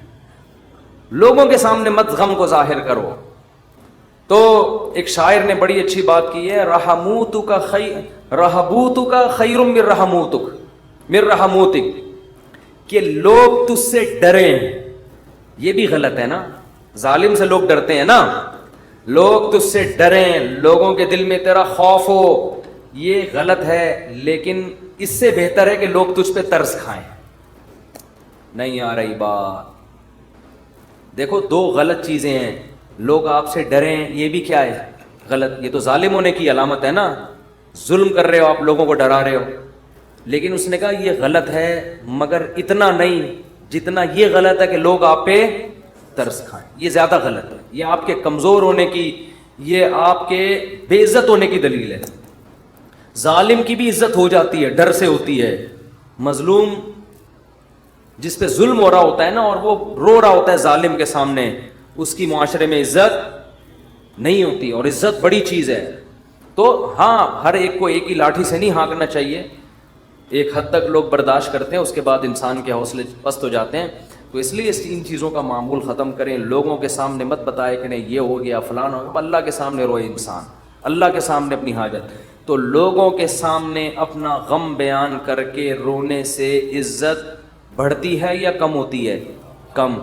لوگوں کے سامنے مت غم کو ظاہر کرو. تو ایک شاعر نے بڑی اچھی بات کی ہے، رہبوتک خیر من رحموتک، کہ لوگ تجھ سے ڈریں. یہ بھی غلط ہے نا، ظالم سے لوگ ڈرتے ہیں نا، لوگ تجھ سے ڈریں، لوگوں کے دل میں تیرا خوف ہو، یہ غلط ہے. لیکن اس سے بہتر ہے کہ لوگ تجھ پہ ترس کھائیں. نہیں آ رہی بات. دیکھو دو غلط چیزیں ہیں، لوگ آپ سے ڈریں، یہ بھی کیا ہے، غلط. یہ تو ظالم ہونے کی علامت ہے نا، ظلم کر رہے ہو آپ، لوگوں کو ڈرا رہے ہو. لیکن اس نے کہا یہ غلط ہے مگر اتنا نہیں جتنا یہ غلط ہے کہ لوگ آپ پہ ترس کھائیں. یہ زیادہ غلط ہے, یہ آپ کے کمزور ہونے کی, یہ آپ کے بے عزت ہونے کی دلیل ہے. ظالم کی بھی عزت ہو جاتی ہے, ڈر سے ہوتی ہے. مظلوم جس پہ ظلم ہو رہا ہوتا ہے نا, اور وہ رو رہا ہوتا ہے ظالم کے سامنے, اس کی معاشرے میں عزت نہیں ہوتی, اور عزت بڑی چیز ہے. تو ہاں, ہر ایک کو ایک ہی لاٹھی سے نہیں ہانکنا چاہیے, ایک حد تک لوگ برداشت کرتے ہیں, اس کے بعد انسان کے حوصلے پست ہو جاتے ہیں. تو اس لیے ان چیزوں کا معمول ختم کریں. لوگوں کے سامنے مت بتائے کہ نہیں یہ ہو گیا فلان ہو گیا, اللہ کے سامنے روئے انسان, اللہ کے سامنے اپنی حاجت. تو لوگوں کے سامنے اپنا غم بیان کر کے رونے سے عزت بڑھتی ہے یا کم ہوتی ہے؟ کم.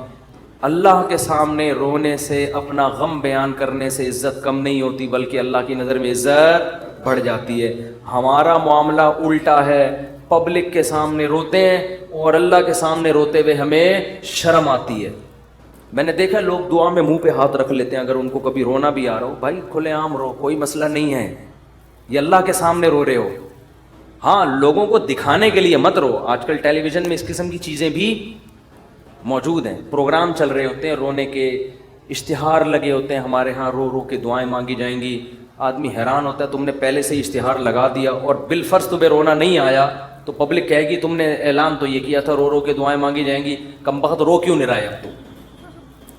اللہ کے سامنے رونے سے, اپنا غم بیان کرنے سے عزت کم نہیں ہوتی, بلکہ اللہ کی نظر میں عزت بڑھ جاتی ہے. ہمارا معاملہ الٹا ہے, پبلک کے سامنے روتے ہیں اور اللہ کے سامنے روتے ہوئے ہمیں شرم آتی ہے. میں نے دیکھا لوگ دعا میں منہ پہ ہاتھ رکھ لیتے ہیں, اگر ان کو کبھی رونا بھی آ رہا ہو, بھائی کھلے عام رو, کوئی مسئلہ نہیں ہے, یہ اللہ کے سامنے رو رہے ہو. ہاں, لوگوں کو دکھانے کے لیے مت رو. آج کل ٹیلی ویژن میں اس قسم کی چیزیں بھی موجود ہیں, پروگرام چل رہے ہوتے ہیں رونے کے, اشتہار لگے ہوتے ہیں ہمارے ہاں, رو رو کے دعائیں مانگی جائیں گی. آدمی حیران ہوتا ہے, تم نے پہلے سے ہی اشتہار لگا دیا اور بالفرض تمہیں رونا نہیں آیا تو پبلک کہے گی تم نے اعلان تو یہ کیا تھا رو رو کے دعائیں مانگی جائیں گی, کم بخت رو کیوں نہیں رہا ہے اب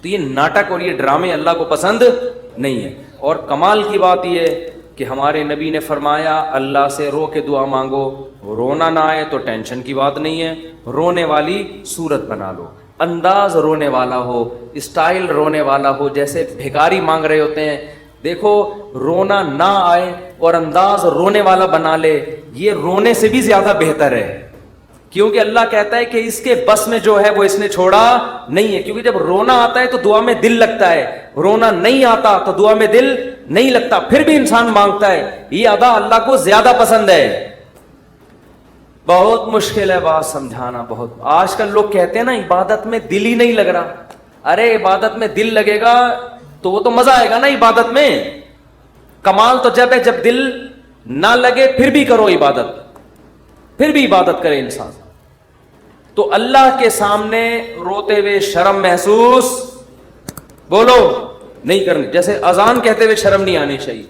تو یہ ناٹک اور یہ ڈرامے اللہ کو پسند نہیں ہے. اور کمال کی بات یہ ہے کہ ہمارے نبی نے فرمایا اللہ سے رو کے دعا مانگو, رونا نہ آئے تو ٹینشن کی بات نہیں ہے, رونے والی صورت بنا لو, انداز رونے والا ہو, اسٹائل رونے والا ہو, جیسے بھکاری مانگ رہے ہوتے ہیں. دیکھو, رونا نہ آئے اور انداز رونے والا بنا لے, یہ رونے سے بھی زیادہ بہتر ہے, کیونکہ اللہ کہتا ہے کہ اس کے بس میں جو ہے وہ اس نے چھوڑا نہیں ہے. کیونکہ جب رونا آتا ہے تو دعا میں دل لگتا ہے, رونا نہیں آتا تو دعا میں دل نہیں لگتا, پھر بھی انسان مانگتا ہے. یہ ادا اللہ کو زیادہ پسند ہے. بہت مشکل ہے بات سمجھانا, بہت. آج کل لوگ کہتے ہیں نا عبادت میں دل ہی نہیں لگ رہا. ارے عبادت میں دل لگے گا تو وہ تو مزہ آئے گا نا عبادت میں. کمال تو جب ہے جب دل نہ لگے پھر بھی کرو عبادت, پھر بھی عبادت کرے انسان. تو اللہ کے سامنے روتے ہوئے شرم محسوس بولو نہیں کرنی, جیسے اذان کہتے ہوئے شرم نہیں آنی چاہیے.